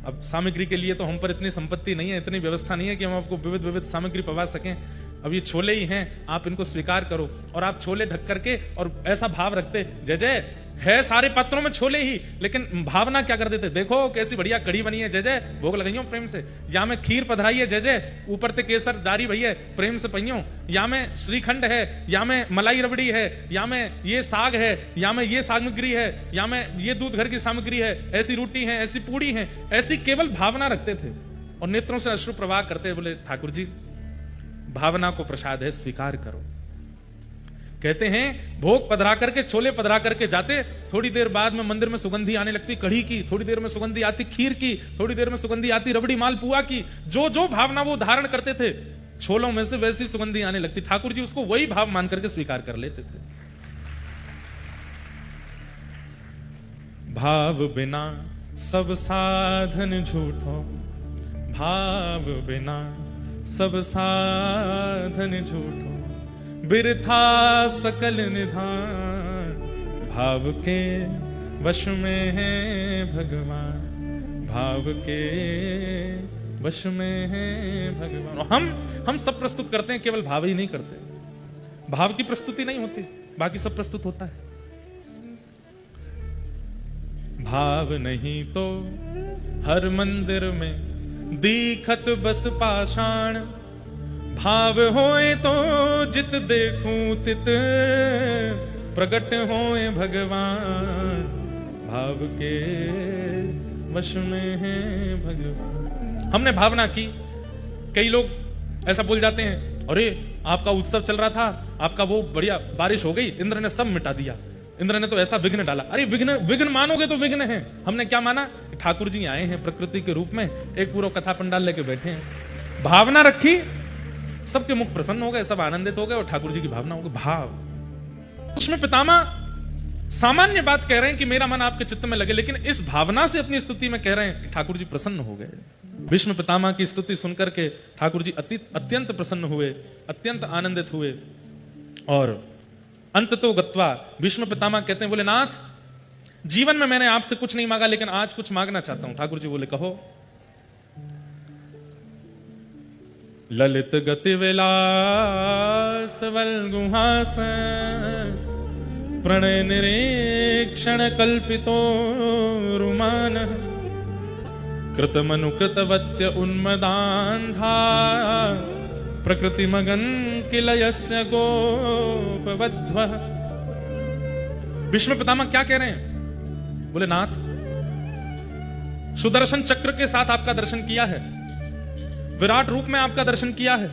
अब सामग्री के लिए तो हम पर इतनी संपत्ति नहीं है, इतनी व्यवस्था नहीं है कि हम आपको विविध विविध सामग्री पवा सकें। अब ये छोले ही हैं, आप इनको स्वीकार करो। और आप छोले ढक करके और ऐसा भाव रखते, जय जय। है सारे पात्रों में छोले ही, लेकिन भावना क्या कर देते, देखो कैसी बढ़िया कड़ी बनी है, जय जय, भोग लगाइयो प्रेम से। या में खीर पधराई है, जय जय, ऊपर ते केसर दारी भैया प्रेम से पहियो। या में श्रीखंड है, या में मलाई रबड़ी है, या में ये साग है, या में ये सामग्री है, या में ये दूध घर की सामग्री है, ऐसी रोटी है, ऐसी पूड़ी है, ऐसी केवल भावना रखते थे और नेत्रों से अश्रु प्रवाह करते, बोले ठाकुर जी भावना को प्रसाद है, स्वीकार करो। कहते हैं भोग पधरा करके, छोले पधरा करके जाते, थोड़ी देर बाद में मंदिर में सुगंधी आने लगती कढ़ी की, थोड़ी देर में सुगंधी आती खीर की, थोड़ी देर में सुगंधी आती रबड़ी मालपुआ की। जो जो भावना वो धारण करते थे छोलों में से वैसी सुगंधी आने लगती। ठाकुर जी उसको वही भाव मान करके स्वीकार कर लेते थे। भाव बिना सब साधन झूठो, भाव बिना सब साधन झूठो, बिरथा सकल निधान, भाव के वश में है भगवान, भाव के वश में है भगवान। और हम सब प्रस्तुत करते हैं, केवल भाव ही नहीं करते। भाव की प्रस्तुति नहीं होती, बाकी सब प्रस्तुत होता है। भाव नहीं तो हर मंदिर में दीखत बस पाषाण, भाव होए तो जित देखूं तित प्रकट होए भगवान, भाव के वश में है भगवान। हमने भावना की, कई लोग ऐसा बोल जाते हैं, अरे आपका उत्सव चल रहा था, आपका वो बढ़िया बारिश हो गई, इंद्र ने सब मिटा दिया, इंद्र ने तो ऐसा विघ्न डाला। अरे विघ्न मानोगे तो विघ्न है। हमने क्या माना, ठाकुर जी आए हैं प्रकृति के रूप में, एक पूरा कथा पंडाल लेके बैठे हैं, भावना रखी, सबके मुख प्रसन्न हो गए, सब आनंदित हो गए और ठाकुर जी की भावना हो गई। भाव उसमें पितामह सामान्य बात कह रहे हैं कि मेरा मन आपके चित्त में लगे, लेकिन इस भावना से अपनी स्तुति में कह रहे हैं कि ठाकुर जी प्रसन्न हो गए। भीष्म पितामह की स्तुति सुनकर के ठाकुर जी अत्यंत प्रसन्न हुए, अत्यंत आनंदित हुए। और अंत तो गत्वा भीष्म पितामह कहते हैं, बोले नाथ जीवन में मैंने आपसे कुछ नहीं मांगा, लेकिन आज कुछ मांगना चाहता हूं। ठाकुर जी बोले कहो। ललित गति विलास वल्गुहास, प्रणय निरीक्षण कल्पितो रुमान, कृतमनुकृतवत्य उन्मदान्धा, प्रकृति मगन किल यस्य गोपवध्वः। भीष्म पितामह क्या कह रहे हैं, बोले नाथ सुदर्शन चक्र के साथ आपका दर्शन किया है, विराट रूप में आपका दर्शन किया है,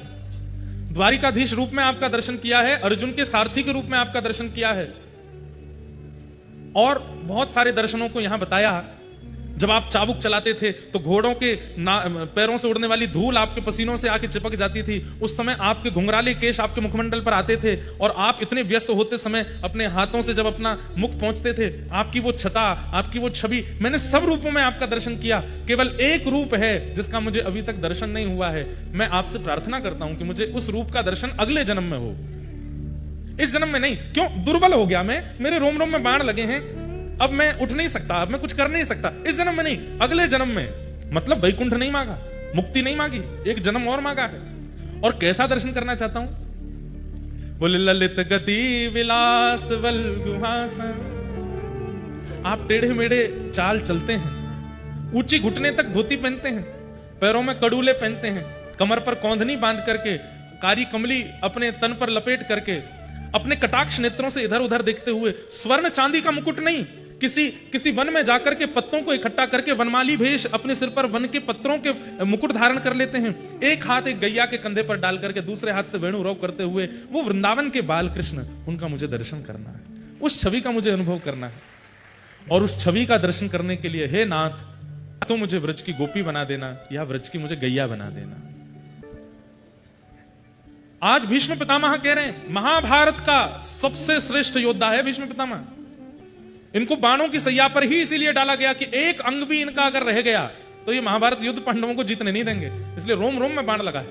द्वारिकाधीश रूप में आपका दर्शन किया है, अर्जुन के सारथी के रूप में आपका दर्शन किया है, और बहुत सारे दर्शनों को यहां बताया। जब आप चाबुक चलाते थे तो घोड़ों के पैरों से उड़ने वाली धूल आपके पसीनों से आके चिपक जाती थी। उस समय आपके घुंघराले केश आपके मुखमंडल पर आते थे, और आप इतने व्यस्त होते समय अपने हाथों से जब अपना मुख पहुंचते थे, आपकी वो छटा, आपकी वो छवि, मैंने सब रूपों में आपका दर्शन किया। केवल एक रूप है जिसका मुझे अभी तक दर्शन नहीं हुआ है। मैं आपसे प्रार्थना करता हूं कि मुझे उस रूप का दर्शन अगले जन्म में हो, इस जन्म में नहीं। क्यों, दुर्बल हो गया मैं, मेरे रोम रोम में बाण लगे हैं, अब मैं उठ नहीं सकता, अब मैं कुछ कर नहीं सकता। इस जन्म में नहीं, अगले जन्म में। मतलब वैकुंठ नहीं मांगा, मुक्ति नहीं मांगी, एक जन्म और मांगा है। और कैसा दर्शन करना चाहता हूं, बोले ललित गति विलास वल्गुहास। आप टेढ़े मेढ़े चाल चलते हैं, ऊंची घुटने तक धोती पहनते हैं, पैरों में कड़ूले पहनते हैं, कमर पर कौंधनी बांध करके, कारी कमली अपने तन पर लपेट करके, अपने कटाक्ष नेत्रों से इधर उधर देखते हुए, स्वर्ण चांदी का मुकुट नहीं, किसी वन में जाकर के पत्तों को इकट्ठा करके वनमाली भेष अपने सिर पर वन के पत्रों के मुकुट धारण कर लेते हैं। एक हाथ एक गैया के कंधे पर डाल करके दूसरे हाथ से वेणु रोक करते हुए वो वृंदावन के बाल कृष्ण, उनका मुझे दर्शन करना है, उस छवि का मुझे अनुभव करना है। और उस छवि का दर्शन करने के लिए हे नाथ, तो मुझे व्रज की गोपी बना देना या व्रज की मुझे गैया बना देना। आज भीष्म पितामह कह रहे हैं महाभारत का सबसे श्रेष्ठ योद्धा है भीष्म पितामह। इनको बाणों की सैया पर ही इसीलिए डाला गया कि एक अंग भी इनका अगर रह गया तो ये महाभारत युद्ध पांडवों को जीतने नहीं देंगे, इसलिए रोम रोम में बाण लगा है।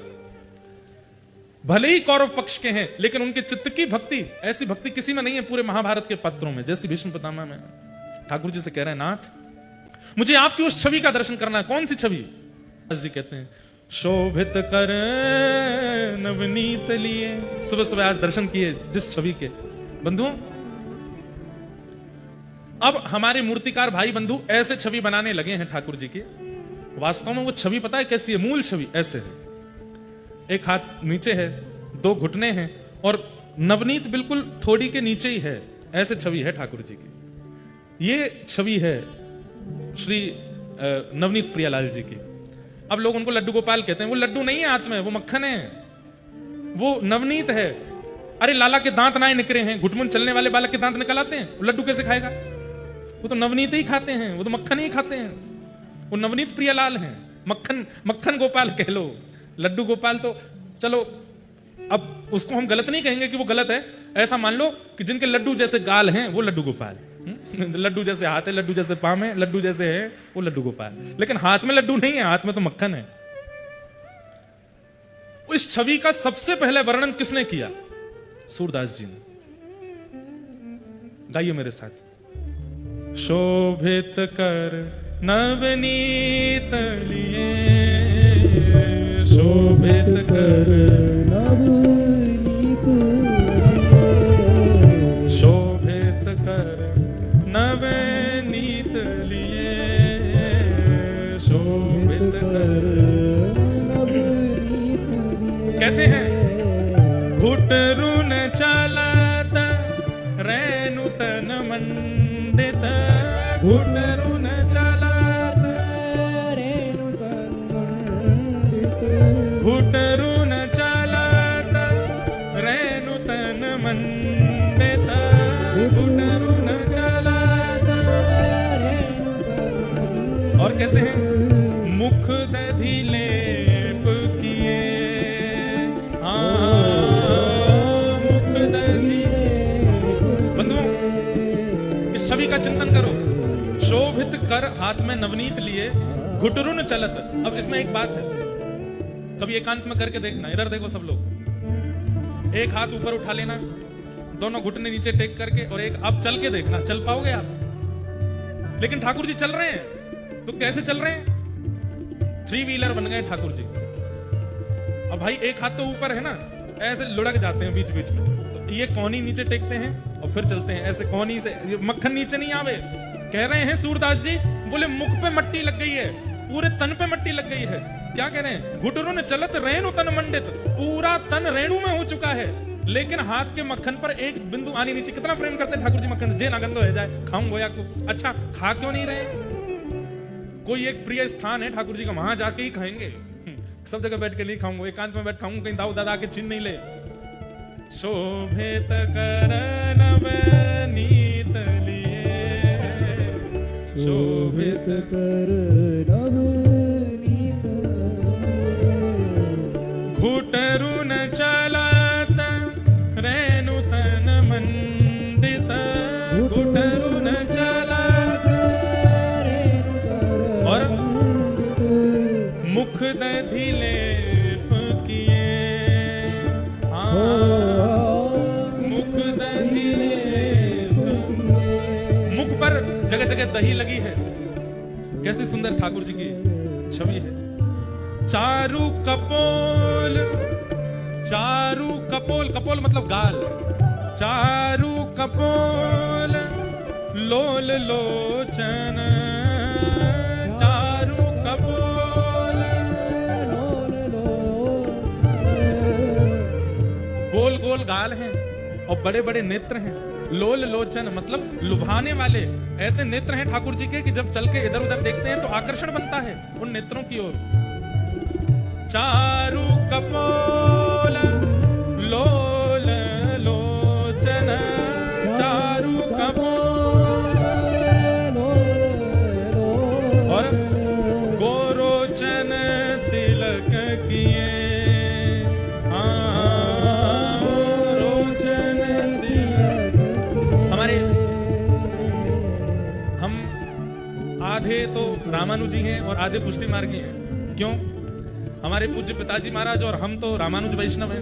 भले ही कौरव पक्ष के हैं, लेकिन उनके चित्त की भक्ति, ऐसी भक्ति किसी में नहीं है पूरे महाभारत के पत्रों में जैसी भीष्म पितामह में। ठाकुर जी से कह रहे हैं नाथ, मुझे आपकी उस छवि का दर्शन करना है। कौन सी छवि? जी कहते हैं शोभित कर नवनीत लिए। सुबह सुबह आज दर्शन किए जिस छवि के। बंधुओं, अब हमारे मूर्तिकार भाई बंधु ऐसे छवि बनाने लगे हैं ठाकुर जी की। वास्तव में वो छवि पता है कैसी है? मूल छवि ऐसे है, एक हाथ नीचे है, दो घुटने हैं और नवनीत बिल्कुल थोड़ी के नीचे ही है, ऐसे छवि है ठाकुर जी की। ये छवि है श्री नवनीत प्रियालाल जी की। अब लोग उनको लड्डू गोपाल कहते हैं। वो लड्डू नहीं है हाथ में, वो मक्खन है, वो नवनीत है। अरे लाला के दांत ना निकले हैं, घुटमुन चलने वाले बालक के दांत निकल आते हैं, वो लड्डू कैसे खाएगा? वो तो नवनीत ही खाते हैं, वो तो मक्खन ही खाते हैं। वो नवनीत प्रियालाल हैं, मक्खन गोपाल कह लो, लड्डू गोपाल तो चलो अब उसको हम गलत नहीं कहेंगे कि वो गलत है। ऐसा मान लो कि जिनके लड्डू जैसे गाल हैं वो लड्डू गोपाल, लड्डू जैसे हाथ है, लड्डू जैसे पाम है, लड्डू जैसे है वो लड्डू गोपाल। लेकिन हाथ में लड्डू नहीं है, हाथ में तो मक्खन है। इस छवि का सबसे पहले वर्णन किसने किया? सूरदास जी ने। गाइए मेरे साथ। शोभित कर नवनीत लिए, शोभित कर नवनीत लिए, शोभित कर नवनीत लिए, शोभित कर नवनीत लिए। कैसे हैं? घुटरुन चलत रेणु तन मंडित, घुटरुन चलत रेणु तन मंडित, घुटरुन चलत रेणु तन मंडित, घुटरुन चलत रेणु तन। और कैसे हैं? मुख दधि लेप किए, मुख दधि। बंधुओं, इस छवि का चिंतन करो। शोभित कर हाथ में नवनीत लिए, घुटरुन चलत। अब इसमें एक बात है, कभी एकांत में करके देखना। इधर देखो सब लोग, एक हाथ ऊपर उठा लेना, दोनों घुटने नीचे टेक करके, और एक अब चल के देखना, चल पाओगे आप? लेकिन ठाकुर जी चल रहे हैं तो कैसे चल रहे हैं? 3 व्हीलर बन गए ठाकुर जी। अब भाई एक हाथ तो ऊपर है ना, ऐसे लुढ़क जाते हैं बीच बीच में, तो ये कोहनी नीचे टेकते हैं और फिर चलते हैं ऐसे कोहनी से। मक्खन नीचे नहीं आवे। कह रहे हैं सूरदास जी, बोले मुख पे मट्टी लग गई है, पूरे तन पे मट्टी लग गई है। क्या कह रहे हैं? घुटरुन चलत रेणु तन मंडित, पूरा तन रेणु में हो चुका है, लेकिन हाथ के मक्खन पर एक बिंदु आनी नीचे। कितना प्रेम करते हैं ठाकुर जी मक्खन, जे ना गंदो है जाए, खाऊं गोया को। अच्छा, खा क्यों नहीं रहे? कोई एक प्रिय स्थान है ठाकुर जी का, वहां जाके ही खाएंगे। सब जगह बैठ के नहीं खाऊंगा, एकांत में बैठ खाऊंगा, कहीं दाऊ दादा के छीन नहीं ले। शोभित कर नवनीत लिए, शोभित कर नवनीत, घुटरुन चलत रेणु तन मंडित, घुटरुन चलत और मुख दधि लेप किए, मुख दधि लेप किए। मुख पर जगह जगह दही लगी है। कैसी सुंदर ठाकुर जी की छवि है। चारु कपोल, चारु कपोल, कपोल मतलब गाल, चारु कपोल लोल लोचन, चारु कपोल लोल गाल हैं और बड़े बड़े नेत्र हैं। लोल लोचन मतलब लुभाने वाले ऐसे नेत्र हैं ठाकुर जी के कि जब चल के इधर उधर देखते हैं तो आकर्षण बनता है उन नेत्रों की ओर। चारु कपोल लोल लोचन, चारु कपोल और गोरोचन तिलक किए। आधे तो रामानुजी हैं और आधे पुष्टि मार्गी हैं। क्यों? हमारे पूज्य पिताजी महाराज और हम तो रामानुज वैष्णव हैं,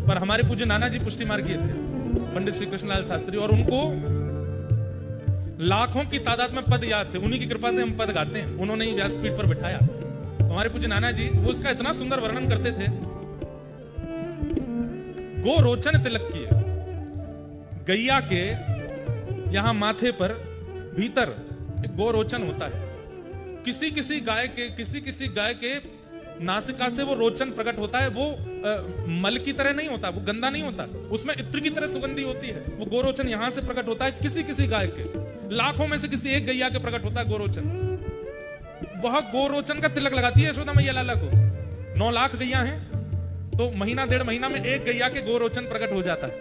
पर हमारे पूज्य नाना जी पुष्टि मार्गी थे, पंडित श्री कृष्णलाल शास्त्री, और उनको लाखों की तादाद में पद याद थे। उन्हीं की कृपा से हम पद गाते हैं, उन्होंने ही व्यासपीठ पर बिठाया। हमारे पूज्य नाना जी वो उसका इतना सुंदर वर्णन करते थे। गोरोचन तिलक किए, गैया के यहां माथे पर भीतर गोरोचन होता है। किसी किसी गाय के नासिका से वो रोचन प्रकट होता है। वो मल की तरह नहीं होता, वो गंदा नहीं होता, उसमें इत्र की तरह सुगंधी होती है। वो गोरोचन यहां से प्रकट होता है। किसी किसी गाय के, लाखों में से किसी एक गैया के प्रकट होता है गोरोचन। वह गोरोचन का तिलक लगाती है यशोदा मैया लाला को। 9 लाख गैया हैं तो महीना 1.5 महीना में एक गैया के गोरोचन प्रकट हो जाता है।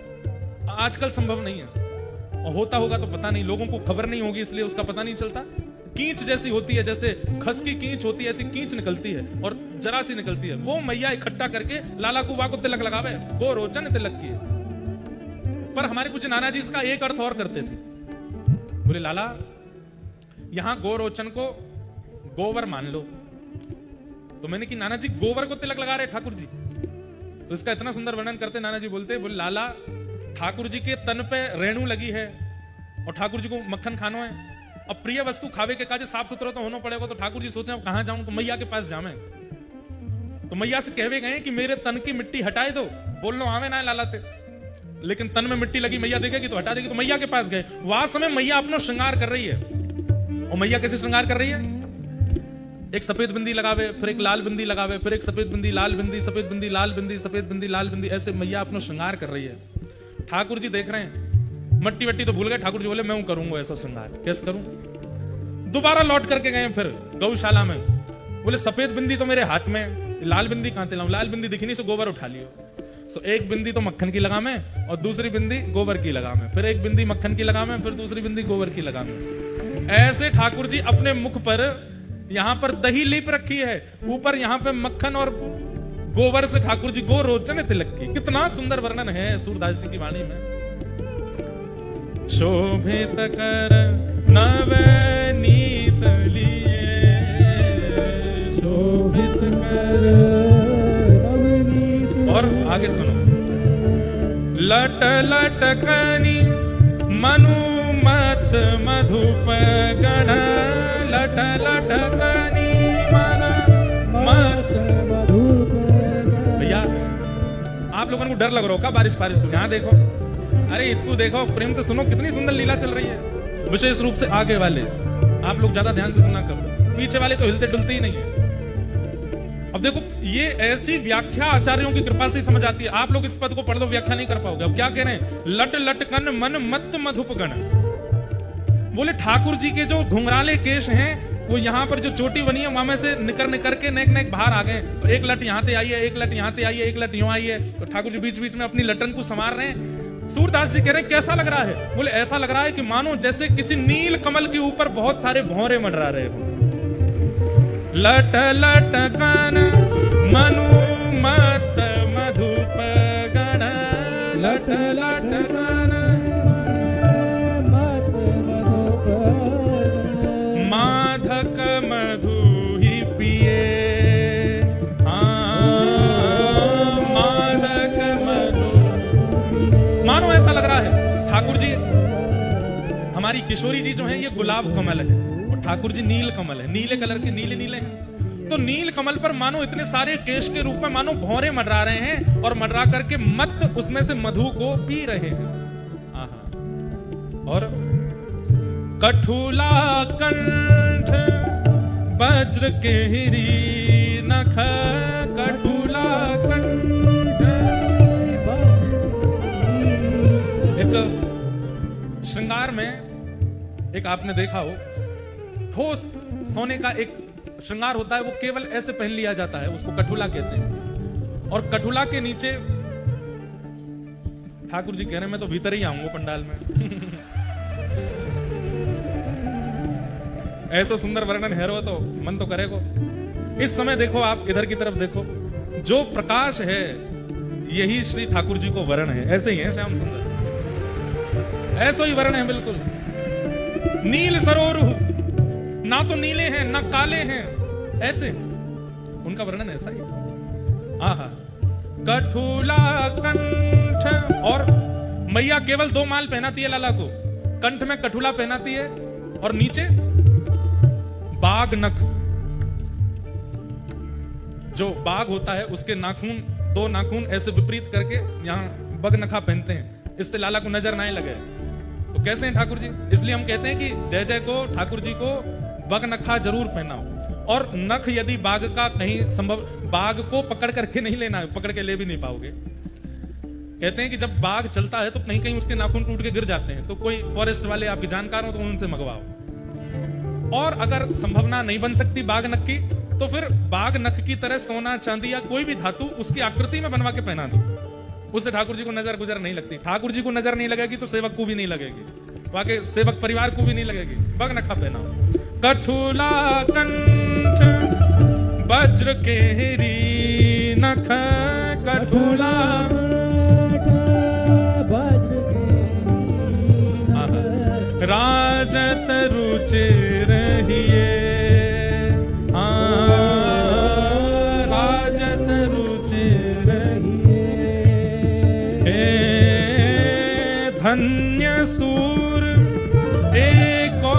आजकल संभव नहीं है, और होता होगा तो पता नहीं, लोगों को खबर नहीं होगी इसलिए उसका पता नहीं चलता। कींच जैसी होती है, जैसे खस की कींच होती है ऐसी कींच निकलती है और जरा सी निकलती है। वो मैया इकट्ठा करके लाला कुबा को तिलक लगावे, गोरोचन तिलक किए। पर हमारे कुछ नाना जी इसका एक अर्थ और करते थे। बोले लाला यहां गोरोचन को गोवर मान लो। तो मैंने कि नाना जी गोवर को तिलक लगा रहे ठाकुर जी? तो इसका इतना सुंदर वर्णन करते नाना जी बोलते, बोले लाला ठाकुर जी के तन पे रेणु लगी है और ठाकुर जी को मक्खन खानो है। अब प्रिय वस्तु खावे के काजे साफ सुथरा तो होना पड़ेगा। तो ठाकुर जी सोचे अब कहां जाऊं, तो मैया के पास जावे। तो मैया से कहवे गए कि मेरे तन की मिट्टी हटाए दो। बोल लो आवे ना लालाते, लेकिन तन में मिट्टी लगी, मैया देखेगी तो हटा देगी। तो मैया के पास गए, वहां समय मैया अपना श्रृंगार कर रही है। और मैया कैसे श्रृंगार कर रही है? एक सफेद बिंदी लगावे, फिर एक लाल बिंदी लगावे, फिर एक सफेद बिंदी लाल बिंदी, सफेद बिंदी लाल बिंदी, सफेद बिंदी लाल बिंदी, ऐसे मैया अपना श्रृंगार कर रही है। ठाकुर जी देख रहे हैं, मट्टी वट्टी तो भूल गए। ठाकुर जी बोले मैं करूंगा ऐसा श्रृंगार, कैसे करूं? दोबारा लौट करके गए फिर गौशाला में। बोले सफेद बिंदी तो मेरे हाथ में, लाल बिंदी कहां से लाऊं? लाल बिंदी दिखी नहीं, सो गोबर उठा लियो। सो एक बिंदी तो मक्खन की लगा में और दूसरी बिंदी गोबर की लगा में, फिर एक बिंदी मक्खन की लगा में, फिर दूसरी बिंदी गोबर की लगा में। ऐसे ठाकुर जी अपने मुख पर यहां पर दही लीप रखी है, ऊपर यहां पे मक्खन और गोबर से ठाकुर जी गोरोचन तिलक की। कितना सुंदर वर्णन है सूरदास जी की वाणी में। शोभित कर नवनीत लिए, शोभित कर नवनीत। और आगे सुनो, लट लटकनी मनुमत मधुप गण, लट लटकनी मनुमत मधुप। भैया आप लोगों को डर लग रहा होगा बारिश बारिश को, यहां देखो, अरे इसको देखो, प्रेम तो सुनो, कितनी सुंदर लीला चल रही है। विशेष रूप से आगे वाले आप लोग ज्यादा ध्यान से सुना करो, पीछे वाले तो हिलते डुलते ही नहीं है। अब देखो ये ऐसी व्याख्या आचार्यों की कृपा से समझ आती है। आप लोग इस पद को पढ़ लो, व्याख्या नहीं कर पाओगे। अब क्या कह रहे हैं? लट लटकन मन मत मधुप गण। बोले ठाकुर जी के जो घुंघराले केश हैं वो यहाँ पर जो चोटी बनी है वहां में से निकर के नेक नेक बाहर आ गए। तो एक लट यहाँ से आई है, एक लट यहाँ से आई है, एक लट यूं आई है। तो ठाकुर जी बीच बीच में अपनी लटन को संवार रहे हैं। सूरदास जी कह रहे हैं कैसा लग रहा है? बोले ऐसा लग रहा है कि मानो जैसे किसी नील कमल के ऊपर बहुत सारे भौरे मंडरा रहे हो। लट लटकन मनुमत मधुप गण, लट लटकन माधक मधु ही पिए, माधक मधु। मानो ऐसा लग रहा है ठाकुर जी, हमारी किशोरी जी जो है ये गुलाब कमल है और ठाकुर जी नील कमल है, नीले कलर के, नीले नीले हैं। तो नील कमल पर मानो इतने सारे केश के रूप में मानो भौरे मंडरा रहे हैं और मंडरा करके मत उसमें से मधु को पी रहे हैं। और कठुला कंठ वज्र के हिरी नख, कठुला कंठ। एक आपने देखा हो ठोस सोने का एक श्रृंगार होता है, वो केवल ऐसे पहन लिया जाता है, उसको कठुला कहते हैं। और कठुला के नीचे ठाकुर जी कह रहे हैं मैं तो भीतर ही आऊंगा पंडाल में। ऐसा सुंदर वर्णन है रो तो मन तो करेगो। इस समय देखो, आप इधर की तरफ देखो, जो प्रकाश है यही श्री ठाकुर जी को वर्ण है। ऐसे ही है श्याम सुंदर, ऐसा ही वर्ण है बिल्कुल। नील सरोरु, ना तो नीले हैं ना काले हैं, ऐसे उनका वर्णन ऐसा ही। आहा, कठुला कंठ, और मैया केवल 2 माल पहनाती है लाला को, कंठ में कठुला पहनाती है और नीचे बाघ नख, जो बाघ होता है उसके नाखून, 2 नाखून ऐसे विपरीत करके यहां बग नखा पहनते हैं, इससे लाला को नजर ना लगे। तो कैसे हैं ठाकुर जी? इसलिए हम कहते हैं कि जय जय को ठाकुर जी को बग नखा जरूर पहनाओ। और नख यदि बाघ का कहीं संभव, बाघ को पकड़ करके नहीं लेना, पकड़ के ले भी नहीं पाओगे। कहते हैं कि जब बाघ चलता है तो कहीं कहीं उसके नाखून टूट के गिर जाते हैं, तो कोई फॉरेस्ट वाले आपके जानकार हो तो उनसे मंगवाओ। और अगर संभावना नहीं बन सकती बाघ नख की, तो फिर बाघ नख की तरह सोना चांदी या कोई भी धातु उसकी आकृति में बनवा के पहना दो, उससे ठाकुर जी को नजर गुजर नहीं लगती। ठाकुर जी को नजर नहीं लगेगी तो सेवक को भी नहीं लगेगी, वाकई सेवक परिवार को भी नहीं लगेगी। बग नखा पहनाओ। कठुला कंठ वज्र केरी नख, कठुला राजत रुचिर रहिए, राजत रुचिर रहिए। धन्य सूर एको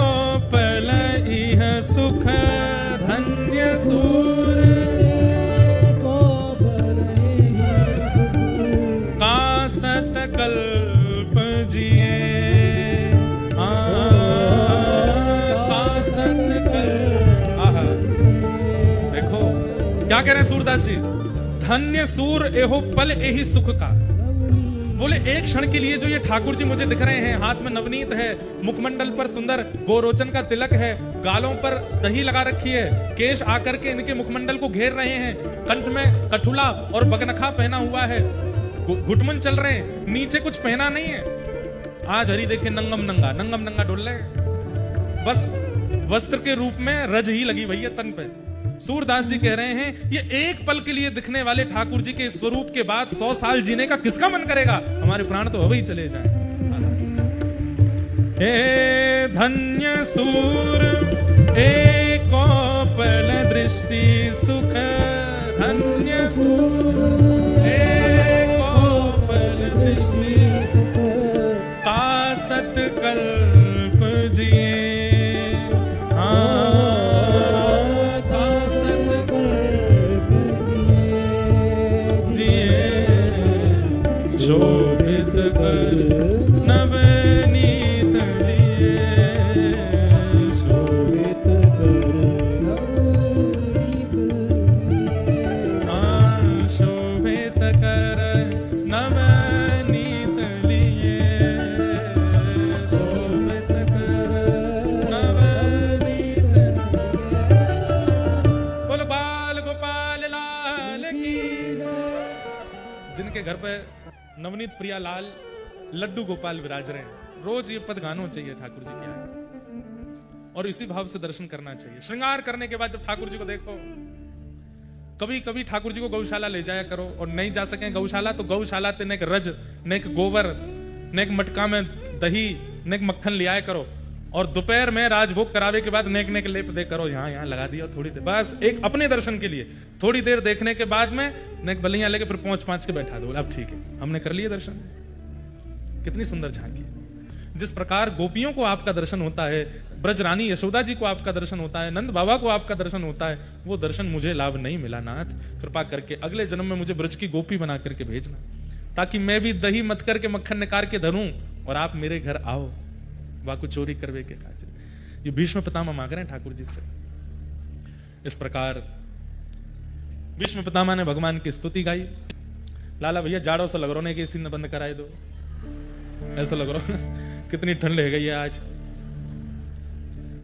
पल इह सुख, धन्य सूर एको पल इह सुख, कासत कल्प जिए, क्या कह रहे हैं सूरदास जी? धन्य सूर एहो पल एही सुख का। बोले एक क्षण के लिए जो ये ठाकुर जी मुझे दिख रहे हैं, हाथ में नवनीत है, मुखमंडल पर सुंदर गोरोचन का तिलक है, गालों पर दही लगा रखी है, केश आकर के इनके मुखमंडल को घेर रहे हैं, कंठ में कठुला और बगनखा पहना हुआ है, घुटमन चल रहे हैं, नीचे कुछ पहना नहीं है। आज हरी देखे नंगम नंगा डोल रहे, बस वस्त्र के रूप में रज ही लगी भैया तन पे। सूरदास जी कह रहे हैं ये एक पल के लिए दिखने वाले ठाकुर जी के स्वरूप के बाद 100 साल जीने का किसका मन करेगा? हमारे प्राण तो अब ही चले जाएं। हे धन्य सूर एको पल दृष्टि सुख, धन्य सूर एको पल दृष्टि सुख, कासत कल्प जिए, शोभित कर नवनीत लिए, शोभित कर नवनीत लिए, शोभित कर नवनीत लिए, शोभित कर नवनीत लिए। बोलो बाल गोपाल लाल की। जिनके घर पे नवनीत प्रिया लाल लड्डू गोपाल विराज रहे हैं, रोज ये पद गानो चाहिए ठाकुर जी के, और इसी भाव से दर्शन करना चाहिए। श्रृंगार करने के बाद जब ठाकुर जी को देखो, कभी कभी ठाकुर जी को गौशाला ले जाया करो, और नहीं जा सके गौशाला तो गौशाला ते नेक रज, नेक गोबर, नेक मटका में दही, नेक मक्खन ले आया करो, और दोपहर में राजभोग करावे के बाद नेक नेक लेप दे करो, यहाँ लगा दिया थोड़ी देर, बस एक अपने दर्शन के लिए थोड़ी देर देखने के बाद में नेक बलियां लेके फिर पहुंच के बैठा दो, अब ठीक है हमने कर लिए दर्शन। कितनी सुंदर झांकी। जिस प्रकार गोपियों को आपका दर्शन होता है, ब्रजरानी यशोदा जी को आपका दर्शन होता है, नंद बाबा को आपका दर्शन होता है, वो दर्शन मुझे लाभ नहीं मिला नाथ, कृपा करके अगले जन्म में मुझे ब्रज की गोपी बना करके भेजना, ताकि मैं भी दही मत करके मक्खन निकाल के धरूं और आप मेरे घर आओ, वाकु चोरी करवे के काज। ये भीष्म पितामह मांग रहे हैं ठाकुर जी से। इस प्रकार भीष्म पितामह ने भगवान की स्तुति गाई। लाला भैया जाड़ों से लग रहा है कि इसी ने बंद कराए दो, ऐसा लग रहा कितनी ठंड है गई है आज।